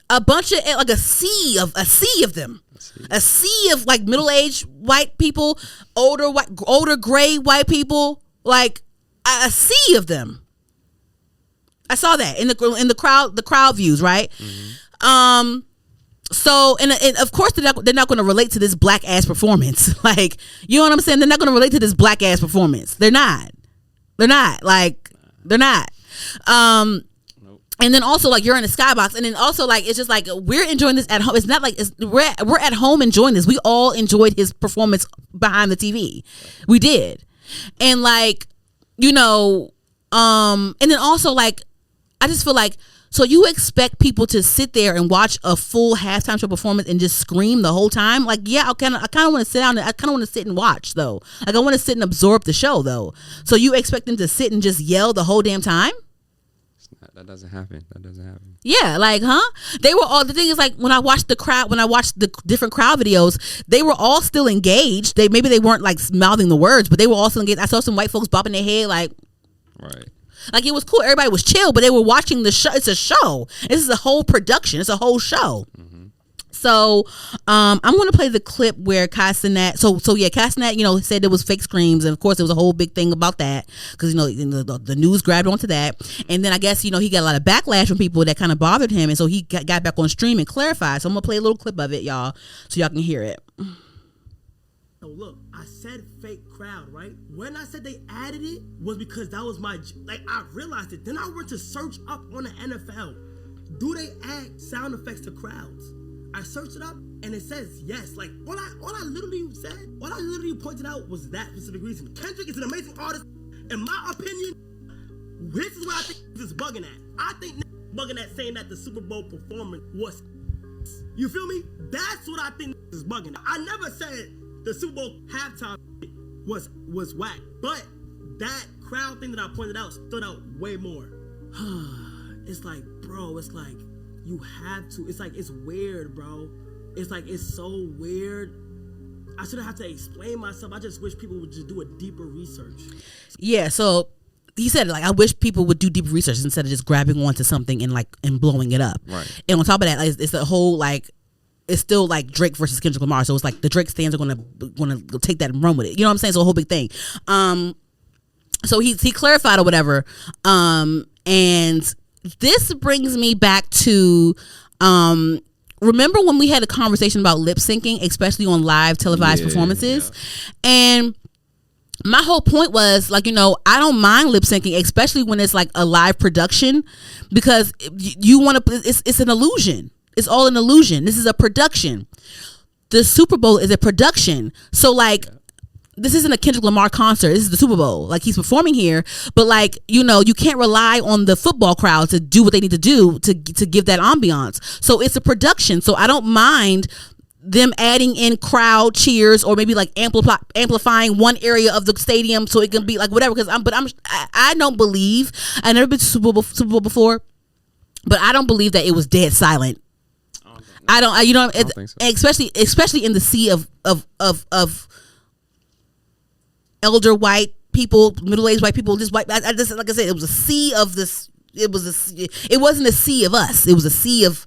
a bunch of, like, a sea of them, a sea of like middle-aged white people, older gray white people, like a sea of them. I saw that in the crowd views, right? Mm-hmm. So, and of course they're not going to relate to this black ass performance. Like, you know what I'm saying? They're not going to relate to this black ass performance. They're not. They're not. Nope. And then also, like, you're in a skybox, and then also, like, it's just like we're enjoying this at home. It's not like we're at home enjoying this. We all enjoyed his performance behind the TV. We did, and like, you know, and then also, like, I just feel like, so you expect people to sit there and watch a full halftime show performance and just scream the whole time? Like, yeah, I kind of want to sit down and I kind of want to sit and watch, though. Like, I want to sit and absorb the show, though. So you expect them to sit and just yell the whole damn time? That doesn't happen. Yeah, like, huh? They were all, the thing is, like, when I watched the different crowd videos, they were all still engaged. Maybe they weren't like mouthing the words, but they were all still engaged. I saw some white folks bopping their head, like, right. Like, it was cool. Everybody was chill, but they were watching the show. It's a show. This is a whole production. It's a whole show. Mm-hmm. So, I'm going to play the clip where Kai Cenat. So yeah, Kai Cenat, you know, said there was fake screams, and of course there was a whole big thing about that because, you know, the news grabbed onto that, and then I guess, you know, he got a lot of backlash from people that kind of bothered him, and so he got back on stream and clarified. So I'm gonna play a little clip of it, y'all, so y'all can hear it. Oh, look, I said fake crowd, right? When I said they added it was because that was I realized it. Then I went to search up on the NFL. Do they add sound effects to crowds? I searched it up and it says yes. Like, all I literally pointed out was that specific reason. Kendrick is an amazing artist. in my opinion, this is what I think is bugging at. I think bugging at saying that the Super Bowl performance was. You feel me? That's what I think is bugging at. I never said the Super Bowl halftime was whack, but that crowd thing that I pointed out stood out way more. It's like, bro, it's like you have to. It's like it's weird, bro. It's like it's so weird. I shouldn't have to explain myself. I just wish people would just do a deeper research. Yeah, so he said, like, I wish people would do deeper research instead of just grabbing onto something and blowing it up. Right. And on top of that, like, it's the whole, like, it's still like Drake versus Kendrick Lamar. So it's like the Drake fans are gonna take that and run with it. You know what I'm saying? So a whole big thing. So he clarified or whatever. And this brings me back to remember when we had a conversation about lip syncing, especially on live televised performances? Yeah. And my whole point was, like, you know, I don't mind lip syncing, especially when it's like a live production, because you want to, it's an illusion. It's all an illusion. This is a production. The Super Bowl is a production. So, like, this isn't a Kendrick Lamar concert. This is the Super Bowl. Like, he's performing here, but, like, you know, you can't rely on the football crowd to do what they need to do to give that ambiance. So it's a production. So I don't mind them adding in crowd cheers, or maybe like amplifying one area of the stadium so it can be like whatever. Because I don't believe, I've never been to Super Bowl before, but I don't believe that it was dead silent. I don't, you know, I don't think so. especially in the sea of elder white people, middle-aged white people, just white. I just, like I said, it was a sea of this. It wasn't a sea of us. It was a sea of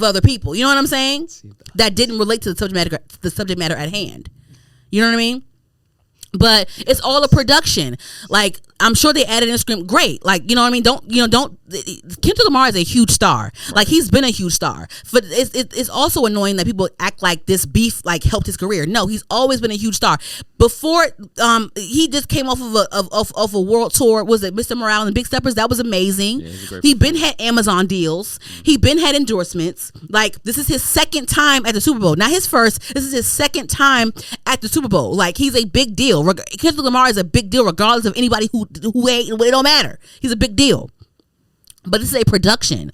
other people. You know what I'm saying? That didn't relate to the subject matter at hand. You know what I mean? But it's all a production. Like, I'm sure they added in a script. Great. Like, you know what I mean? Kendrick Lamar is a huge star. Like, he's been a huge star. But it's also annoying that people act like this beef, like, helped his career. No, he's always been a huge star. Before, he just came off of a world tour. Was it Mr. Morale and Big Steppers? That was amazing. Yeah, he been had Amazon deals. He been had endorsements. Like, this is his second time at the Super Bowl. Not his first. This is his second time at the Super Bowl. Like, he's a big deal. Kendrick Lamar is a big deal regardless of anybody who hate. It don't matter. He's a big deal. But this is a production.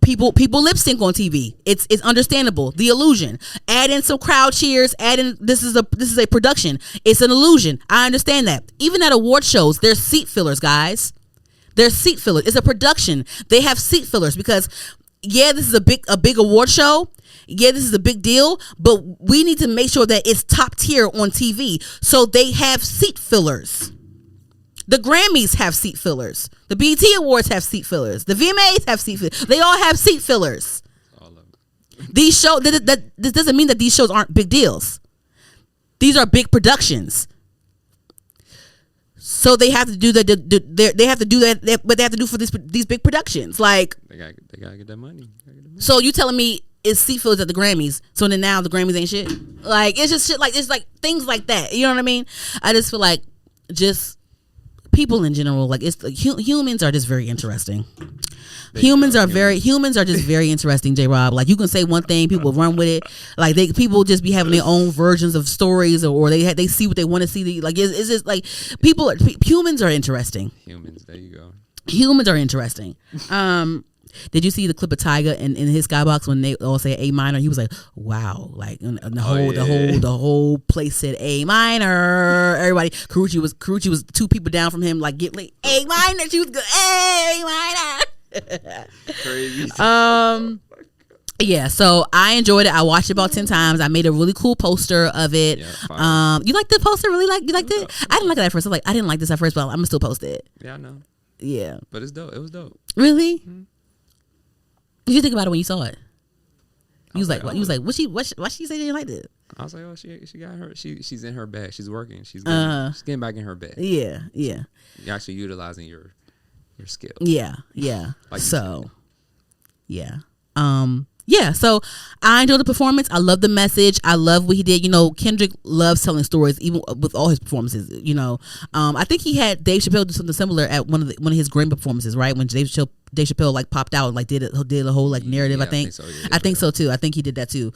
People lip sync on TV. It's understandable. The illusion. Add in some crowd cheers. Add in, this is a production. It's an illusion. I understand that. Even at award shows, there's seat fillers, guys. There's seat fillers. It's a production. They have seat fillers because, yeah, this is a big award show. Yeah, this is a big deal, but we need to make sure that it's top tier on TV. So they have seat fillers. The Grammys have seat fillers. The BET Awards have seat fillers. The VMAs have seat fillers. They all have seat fillers. All of them. These shows, this doesn't mean that these shows aren't big deals. These are big productions. So they have to do what they have to do for these big productions. Like, they gotta get that money. So you telling me it's seat fillers at the Grammys, so then now the Grammys ain't shit? Like, it's just shit, like, it's like things like that. You know what I mean? I just feel like just people in general, like, it's like, humans are just very interesting. Humans are just very interesting, J-Rob. Like, you can say one thing, people run with it. Like, people just be having their own versions of stories, or they see what they want to see. Like, it's just like humans are interesting. Humans, there you go. Humans are interesting. Did you see the clip of Tyga in his skybox when they all say A minor? He was like, "Wow!" Like, and the whole place said A minor. Everybody, Karuchi was 2 people down from him, like, get like A minor. She was good. A minor. Crazy. Yeah, so I enjoyed it. I watched it about 10 times. I made a really cool poster of it. Yeah, you liked the poster? Really? You liked it? I didn't like it at first. I didn't like this at first, but I'm gonna still post it. Yeah, I know. Yeah, but it's dope. It was dope. Really? Mm-hmm. What did you think about it when you saw it? You was like, what? You was like, why she say you didn't like it? I was like, oh, she got her. She's in her bag. She's working. She's getting back in her bag. Yeah. You're actually utilizing your skill. Yeah. Like, so, yeah. Yeah, so I enjoyed the performance. I love the message. I love what he did. You know, Kendrick loves telling stories, even with all his performances. You know, I think he had Dave Chappelle do something similar at one of his Grammy performances, right? When Dave Chappelle like popped out, like did a whole like narrative. Yeah, I think so too. I think he did that too.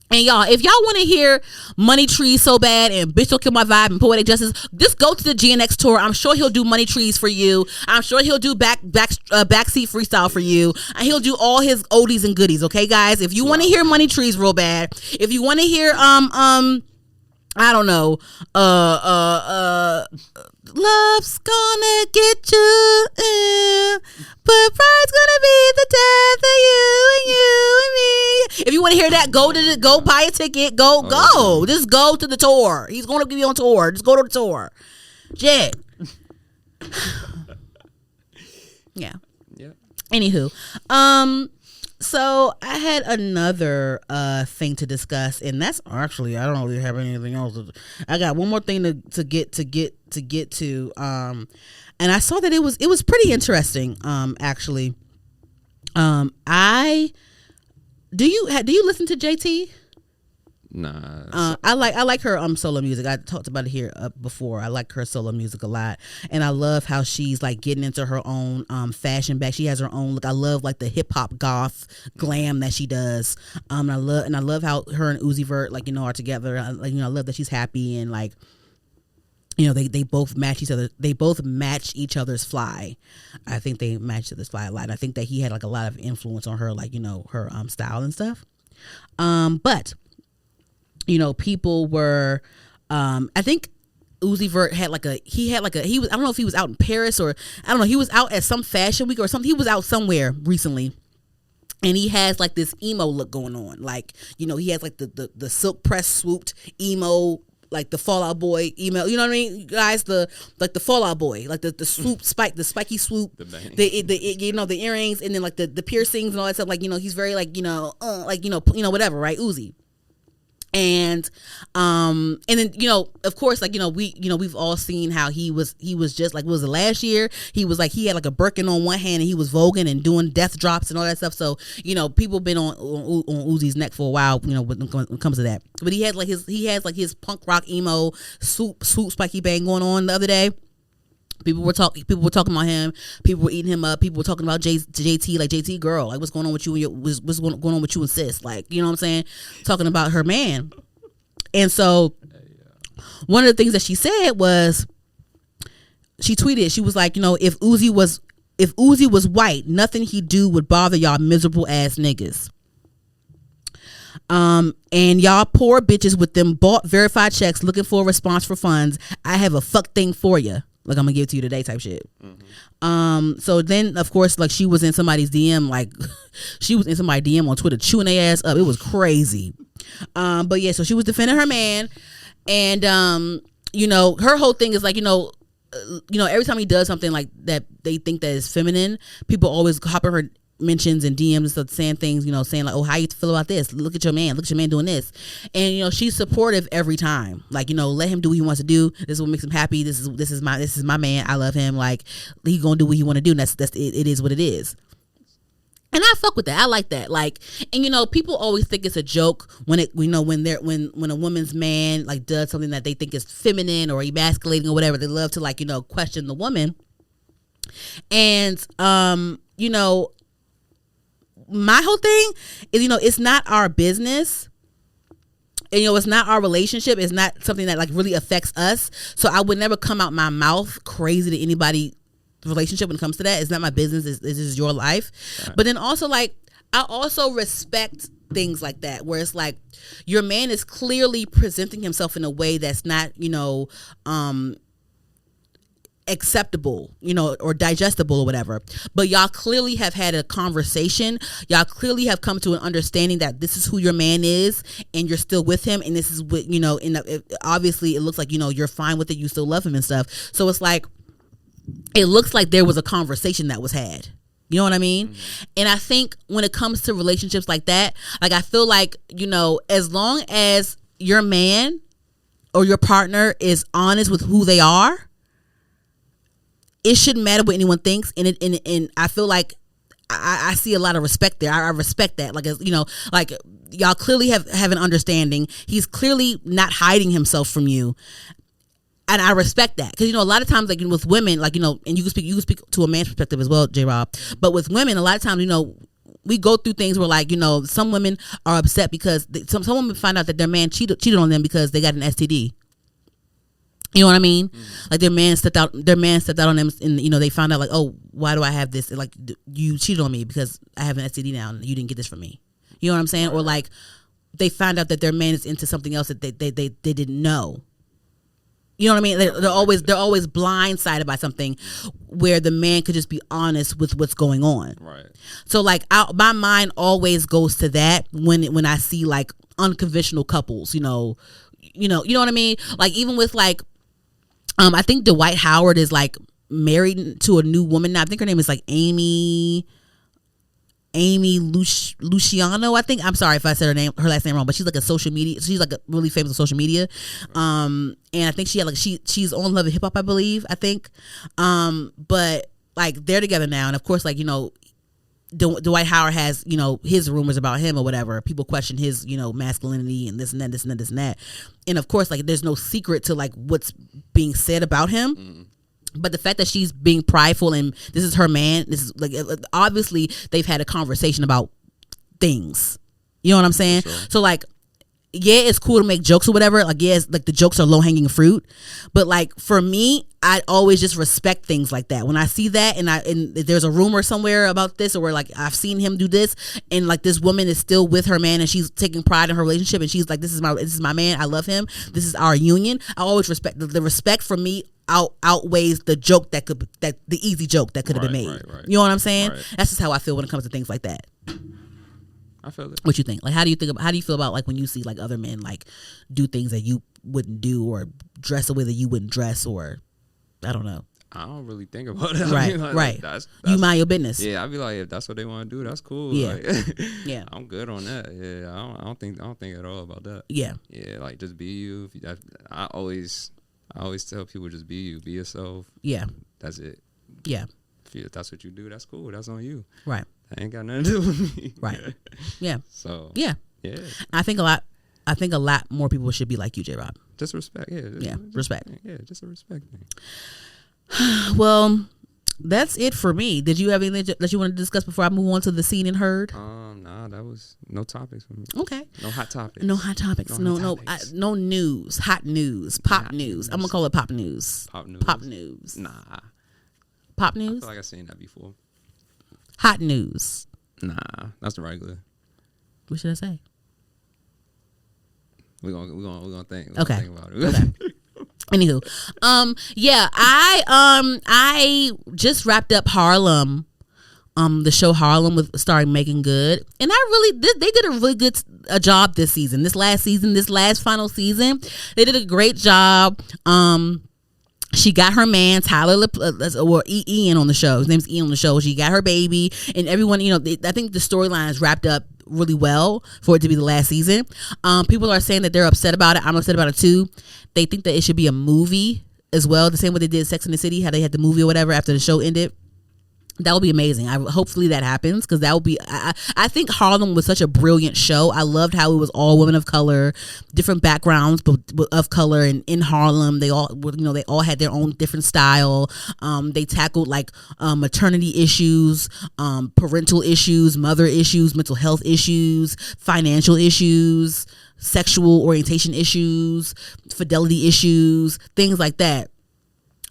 And y'all, if y'all want to hear Money Trees so bad and Bitch Don't Kill My Vibe and Poetic Justice, just go to the GNX tour. I'm sure he'll do Money Trees for you. I'm sure he'll do backseat freestyle for you. And he'll do all his oldies and goodies. Okay, guys. If you want to hear Money Trees real bad, if you want to hear I don't know, love's gonna get you, but pride's gonna be the death of you and you and me. If you want to hear that, go buy a ticket. Go. Just go to the tour. He's gonna be on tour. Just go to the tour. Jet. Yeah. Anywho, so I had another thing to discuss, and that's actually I don't really have anything else. I got one more thing to get to, and I saw that it was pretty interesting. Actually, do you listen to JT? Nah. I like her solo music. I talked about it here before. I like her solo music a lot, and I love how she's like getting into her own fashion bag. She has her own look. I love like the hip hop goth glam that she does. I love how her and Uzi Vert are together. I love that she's happy and like they both match each other. They both match each other's fly. I think they match each other's fly a lot. And I think that he had like a lot of influence on her, her style and stuff. But people were, I think Uzi Vert had he was, I don't know if he was out in Paris or, I don't know, he was out at some fashion week or something. He was out somewhere recently. And he has like this emo look going on. He has like the silk press swooped emo, like the Fall Out Boy emo, you know what I mean, guys? The Fall Out Boy, like the swoop the spiky swoop, the earrings, and then like the piercings and all that stuff. He's very whatever, right? Uzi. And then of course we've all seen how he was just like, was it last year? He was like, he had like a Birkin on one hand and he was voguing and doing death drops and all that stuff. So people been on Uzi's neck for a while when it comes to that. But he has his punk rock emo swoop spiky bang going on the other day. People were talking about him. People were eating him up. People were talking about JT, like, JT girl, like, what's going on with you and what's going on with you and sis, like, you know what I'm saying? Talking about her man. And so one of the things that she said was, she tweeted, she was like, if Uzi was white, nothing he do would bother y'all miserable ass niggas. And y'all poor bitches with them bought verified checks looking for a response for funds. I have a fuck thing for you. Like, I'm gonna give it to you today type shit. Mm-hmm. So then of course, like, she was in somebody's DM, like she was in somebody's DM on Twitter chewing their ass up. It was crazy. But yeah, so she was defending her man, and her whole thing is like, every time he does something like that they think that is feminine, people always hop in her mentions and DMs and stuff, saying things, saying like, oh, how you feel about this? Look at your man doing this. And she's supportive every time. Like, let him do what he wants to do. This is what makes him happy. This is my man. I love him. Like, he gonna do what he want to do, and that's it. It is what it is. And I fuck with that. I like that. Like, and people always think it's a joke when when a woman's man like does something that they think is feminine or emasculating or whatever. They love to like, question the woman. And my whole thing is, it's not our business. And, it's not our relationship. It's not something that like really affects us. So I would never come out my mouth crazy to anybody relationship when it comes to that. It's not my business. This is your life. Right. But then also, like, I also respect things like that, where it's like your man is clearly presenting himself in a way that's not, acceptable, or digestible or whatever, but y'all clearly have had a conversation. Y'all clearly have come to an understanding that this is who your man is, and you're still with him, and this is what obviously it looks like you're fine with it, you still love him and stuff. So it's like, it looks like there was a conversation that was had. You know what I mean? Mm-hmm. And I think when it comes to relationships like that, like, I feel like, as long as your man or your partner is honest with who they are, it shouldn't matter what anyone thinks. And I feel like I see a lot of respect there. I respect that. Like, like, y'all clearly have an understanding. He's clearly not hiding himself from you. And I respect that, because a lot of times, like, with women, like, and you can speak to a man's perspective as well, J-Rob. But with women, a lot of times, we go through things where like, you know, some women are upset because some women find out that their man cheated on them because they got an STD. You know what I mean? Like their man stepped out on them, and you know, they found out like, oh, why do I have this? Like, you cheated on me because I have an STD now and you didn't get this from me. You know what I'm saying? Or like they found out that their man is into something else that they didn't know. You know what I mean? They're always blindsided by something where the man could just be honest with what's going on. Right. So like my mind always goes to that when I see like unconventional couples, you know what I mean? Like even with like I think Dwight Howard is like married to a new woman now. I think her name is like Amy Luciano, I think. I'm sorry if I said her last name wrong, but she's like a social media. She's like really famous on social media. And I think she had like she's on Love and Hip Hop, I believe. I think. But like they're together now, and of course, like, you know, Dwight Howard has, you know, his rumors about him or whatever. People question his, you know, masculinity and this and that. And of course, like there's no secret to like what's being said about him. But the fact that she's being prideful and this is her man, this is like, obviously they've had a conversation about things. You know what I'm saying? Sure. So like, yeah, it's cool to make jokes or whatever. Like, yeah, it's, like the jokes are low hanging fruit. But like for me, I always just respect things like that. When I see that and there's a rumor somewhere about this, or where like I've seen him do this, and like this woman is still with her man and she's taking pride in her relationship and she's like, this is my man, I love him, this is our union. I always respect the respect for me outweighs the joke the easy joke that could have been made. Right. You know what I'm saying? Right. That's just how I feel when it comes to things like that. I feel it. What you think? Like, how do you feel about like when you see like other men like do things that you wouldn't do, or dress the way that you wouldn't dress, or I don't know. I don't really think about it. Right, I mean, like, right. That's, you mind your business. Yeah, I'd be like, if that's what they want to do, that's cool. Yeah, like, yeah. I'm good on that. Yeah, I don't think at all about that. Yeah, yeah. Like just be you. I always tell people, just be you, be yourself. Yeah, that's it. Yeah. If that's what you do, that's cool. That's on you. Right. That ain't got nothing to do with me. Right. Yeah. So. Yeah. Yeah. I think a lot more people should be like you, J-Rob. Just respect. Yeah. Respect. Yeah, just a respect thing. Well, that's it for me. Did you have anything that you want to discuss before I move on to the seen and heard? Nah, that was no topics for me. Okay. No hot topics. No hot topics. No news. Hot news. Pop news. I'm gonna call it pop news. Pop news. Pop news. Nah. Pop news. I feel like I've seen that before. Hot news. Nah, that's the regular. What should I say? We're gonna think. Okay. Think about it. Okay. Anywho, yeah, I just wrapped up Harlem, the show Harlem with starring Megan Good, and they did a really good job this season. This last final season, they did a great job. She got her man Tyler or Ian on the show. His name's Ian on the show. She got her baby, and everyone, you know, I think the storyline is wrapped up really well for it to be the last season. People are saying that they're upset about it. I'm upset about it too. They think that it should be a movie as well, the same way they did Sex and the City, how they had the movie or whatever after the show ended. That would be amazing. Hopefully that happens, because that would be. I think Harlem was such a brilliant show. I loved how it was all women of color, different backgrounds, but of color, and in Harlem they all had their own different style. They tackled like maternity issues, parental issues, mother issues, mental health issues, financial issues, sexual orientation issues, fidelity issues, things like that.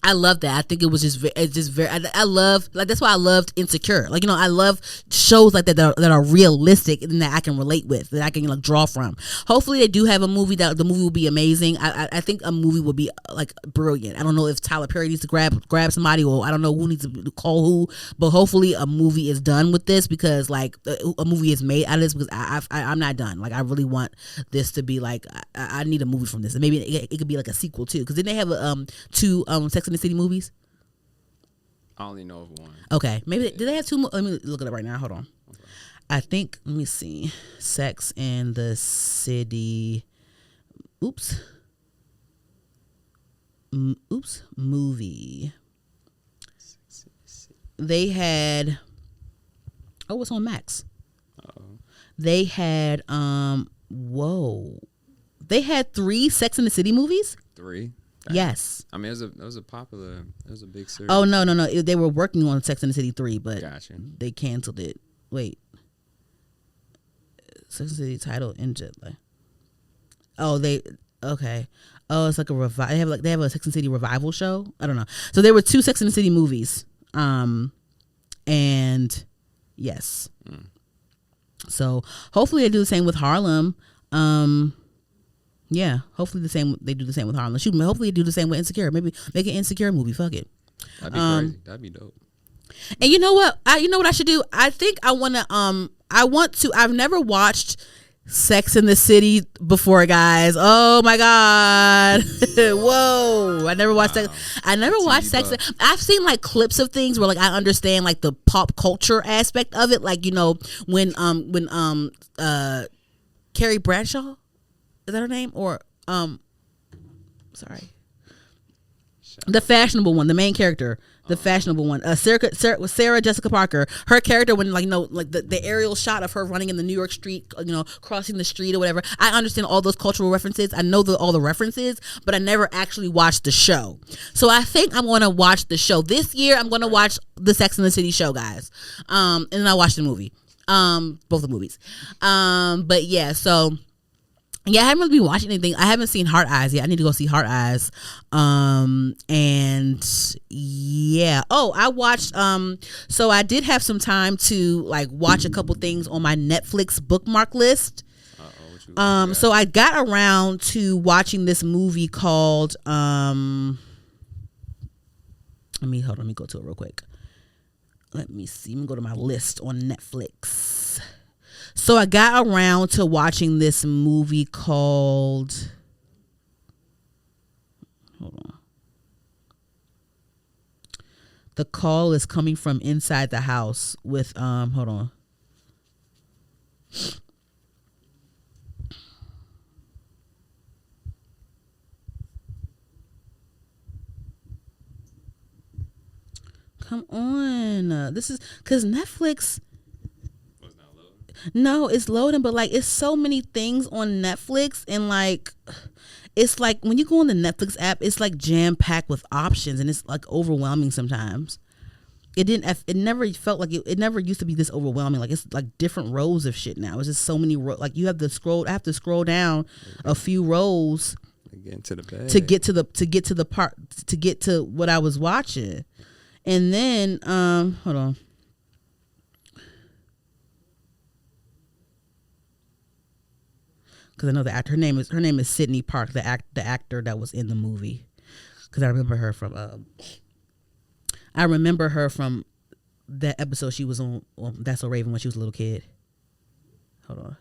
I love that. I think it was just very. I love, like, that's why I loved Insecure. Like, you know, I love shows like that that are realistic and that I can relate with, that I can like draw from. Hopefully, they do have a movie. That the movie will be amazing. I think a movie will be like brilliant. I don't know if Tyler Perry needs to grab somebody, or I don't know who needs to call who, but hopefully a movie is done with this, because like a movie is made out of this, because I'm not done. Like, I really want this to be like, I need a movie from this, and maybe it could be like a sequel too, because then they have two Sex and the City movies. I only know of one. Okay, maybe do they have two? Let me look it up right now. Hold on. Okay. I think. Let me see. Sex and the City. Oops. Movie. They had. Oh, it's on Max. Uh-oh. They had. Whoa. They had 3 Sex and the City movies. 3. Yes. I mean, it was a big series. Oh, no. They were working on Sex and the City 3, but gotcha. They canceled it. Wait. Sex and the City title in like. Oh, they okay. Oh, it's like a revival. They have a Sex and the City revival show. I don't know. So there were 2 Sex and the City movies. And yes. So hopefully they do the same with Harlem. Yeah, hopefully they do the same with Harlem. Shoot, hopefully they do the same with Insecure. Maybe make an Insecure movie. Fuck it. That'd be crazy. That'd be dope. And you know what? I should do? I think I want to. I've never watched Sex in the City before, guys. Oh my God. Whoa. I never watched Sex. I never watched Sex. I've seen like clips of things where like I understand like the pop culture aspect of it. Like, you know, when Carrie Bradshaw, is that her name? Or sorry. The fashionable one, the main character, the fashionable one, Sarah Jessica Parker. Her character, when like, you know, like the aerial shot of her running in the New York street, you know, crossing the street or whatever. I understand all those cultural references. I know all the references, but I never actually watched the show. So I think I'm going to watch the show this year. I'm going to watch the Sex and the City show, guys, and then I'll watch the movie, both the movies. But yeah, so. Yeah, I haven't really been watching anything. I haven't seen Heart Eyes yet. I need to go see Heart Eyes. And yeah. Oh, I watched so I did have some time to like watch a couple things on my Netflix bookmark list. So I got around to watching this movie called let me go to it real quick. Let me see. Let me go to my list on Netflix. So I got around to watching this movie called, hold on. The Call is Coming from Inside the House with, hold on. Come on. This is, because Netflix... No, it's loading, but like it's so many things on Netflix, and like it's like when you go on the Netflix app, it's like jam packed with options, and it's like overwhelming sometimes. It never felt like it never used to be this overwhelming. Like it's like different rows of shit now. It's just so many like you have to scroll. I have to scroll down a few rows to get to what I was watching, and then hold on. Because I know the actor. Her name is Sydney Park, the actor that was in the movie. Because I remember her from that episode she was on That's So Raven when she was a little kid. Hold on.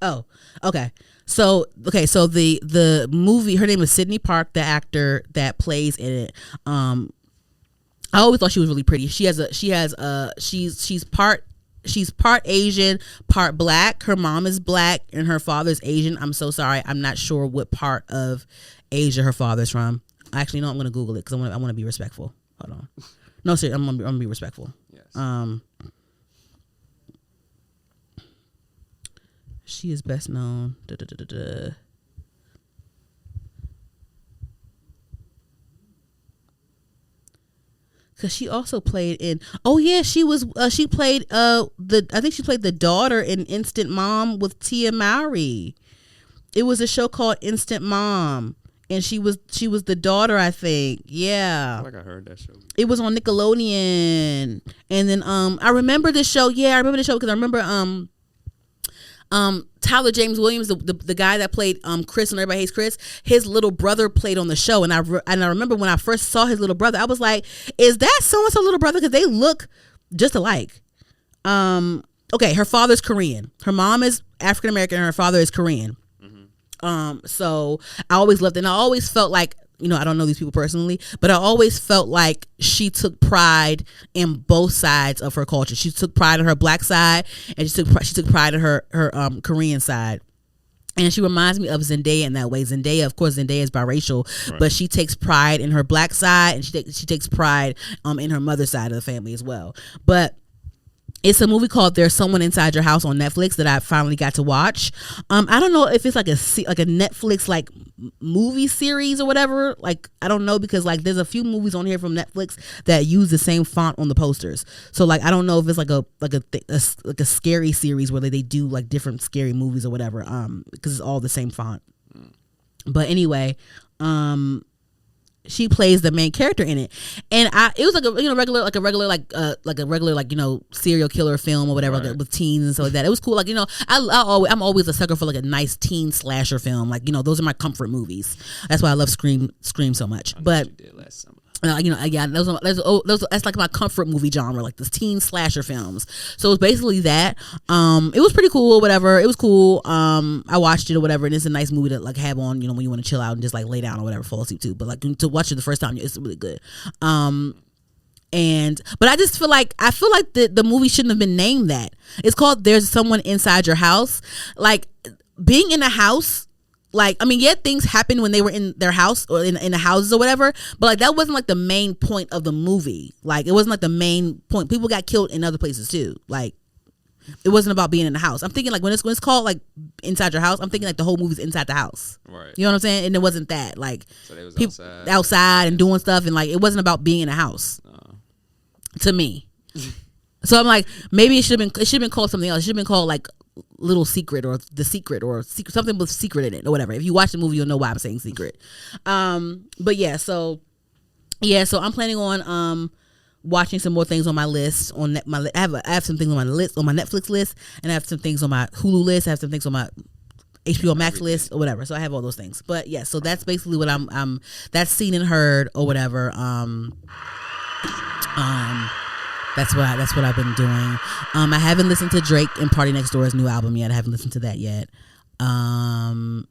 Oh, okay. So the movie, her name is Sydney Park, the actor that plays in it. I always thought she was really pretty. She's part Asian, part black. Her mom is black and her father's Asian. I'm so sorry. I'm not sure what part of Asia her father's from. Actually, no, I'm going to Google it because I want to be respectful. Hold on. No, seriously, I'm going to be respectful. Yes. She is best known. Cause she also played in. Oh yeah, she was. She played I think she played the daughter in Instant Mom with Tia Mowry. It was a show called Instant Mom, and she was the daughter, I think. Yeah. I heard that show. It was on Nickelodeon, and then I remember this show. Yeah, I remember the show because I remember Tyler James Williams, the guy that played Chris on Everybody Hates Chris, his little brother played on the show, and I remember when I first saw his little brother, I was like, "Is that so and so little brother?" Because they look just alike. Okay, her father's Korean, her mom is African American, and her father is Korean. Mm-hmm. So I always loved it, and I always felt like, you know, I don't know these people personally, but I always felt like she took pride in both sides of her culture. She took pride in her black side, and she took pride in her Korean side. And she reminds me of Zendaya in that way. Zendaya, of course, Zendaya is biracial, right, but she takes pride in her black side, and she takes pride in her mother's side of the family as well. But it's a movie called There's Someone Inside Your House on Netflix that I finally got to watch. I don't know if it's like a Netflix like movie series or whatever. Like, I don't know, because like there's a few movies on here from Netflix that use the same font on the posters. So like I don't know if it's like a scary series where they do like different scary movies or whatever. Because it's all the same font. But anyway, she plays the main character in it, and it was like a regular serial killer film or whatever, like, with teens and stuff like that. It was cool. Like, I'm always a sucker for like a nice teen slasher film. Like, those are my comfort movies. That's why I love Scream so much. But you did last summer. That's like my comfort movie genre, like this teen slasher films. So it was basically that. It was pretty cool, whatever. It was cool. I watched it or whatever, and it's a nice movie to like have on, when you want to chill out and just like lay down or whatever, fall asleep too. But like to watch it the first time, it's really good. But I just feel like the movie shouldn't have been named that. It's called There's Someone Inside Your House. Like, being in a house, like, I mean, yeah, things happened when they were in their house or in the houses or whatever, but like that wasn't like the main point of the movie. Like, it wasn't like the main point. People got killed in other places too. Like, it wasn't about being in the house. I'm thinking like when it's called like Inside Your House, I'm thinking like the whole movie's inside the house. Right. You know what I'm saying? And it wasn't that. Like, so they was people outside and doing stuff, and like it wasn't about being in a house. To me. So I'm like, maybe it should have been called something else. It should have been called like Little Secret or The Secret or something with secret in it or whatever. If you watch the movie, you'll know why I'm saying secret. But so I'm planning on watching some more things on my list. I have some things on my list, on my Netflix list, and I have some things on my Hulu list. I have some things on my HBO Max list or whatever. So I have all those things. But yeah, so that's basically what I'm that's seen and heard or whatever. That's what I've been doing. I haven't listened to Drake and Party Next Door's new album yet. I haven't listened to that yet. And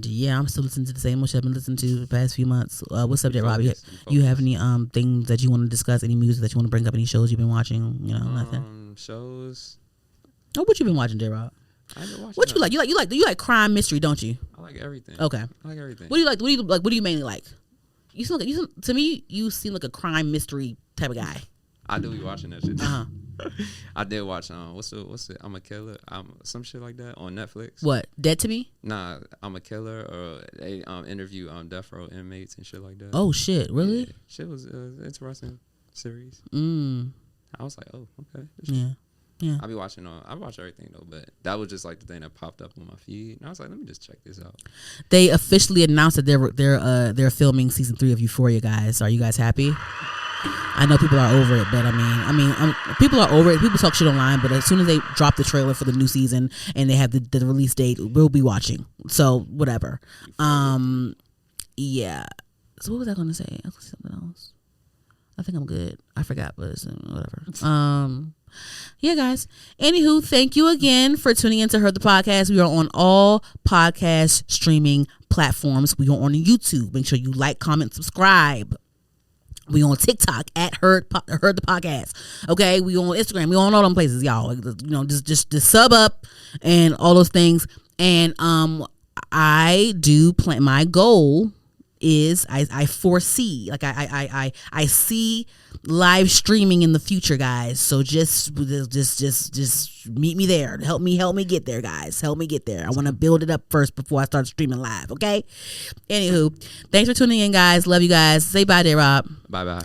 yeah, I'm still listening to the same old shit I've been listening to the past few months. What's up, Rob? You have any things that you want to discuss? Any music that you want to bring up? Any shows you've been watching? Nothing. Shows. Oh, what you been watching, J. Rob? What you like? You like crime mystery, don't you? I like everything. Okay. I like everything. What do you like? What do you mainly like? To me, you seem like a crime mystery type of guy. I do be watching that shit. I did watch what's it? I'm a Killer. Some shit like that on Netflix. What? Dead to Me? Nah, I'm a Killer. Or they interview death row inmates and shit like that. Oh shit! Really? Yeah, shit was interesting series. I was like, oh, okay. Yeah. I watch everything though, but that was just like the thing that popped up on my feed, and I was like, let me just check this out. They officially announced that they're filming season 3 of Euphoria, guys. Are you guys happy? I know people are over it, but I mean, people are over it. People talk shit online, but as soon as they drop the trailer for the new season and they have the release date, we'll be watching. So whatever. Yeah. So what was I going to say? I was going to say something else. I think I'm good. I forgot, but it's whatever. Yeah, guys. Anywho, thank you again for tuning in to Heard the Podcast. We are on all podcast streaming platforms. We are on YouTube. Make sure you like, comment, subscribe. We on TikTok at Heard the Podcast. Okay, we on Instagram. We on all them places, y'all. Just sub up and all those things. And I do plan. My goal is I foresee, like I see live streaming in the future, guys. So just meet me there. Help me get there, guys. Help me get there. I want to build it up first before I start streaming live. Okay. Anywho, thanks for tuning in, guys. Love you guys. Say bye, there, Rob. Bye. Bye.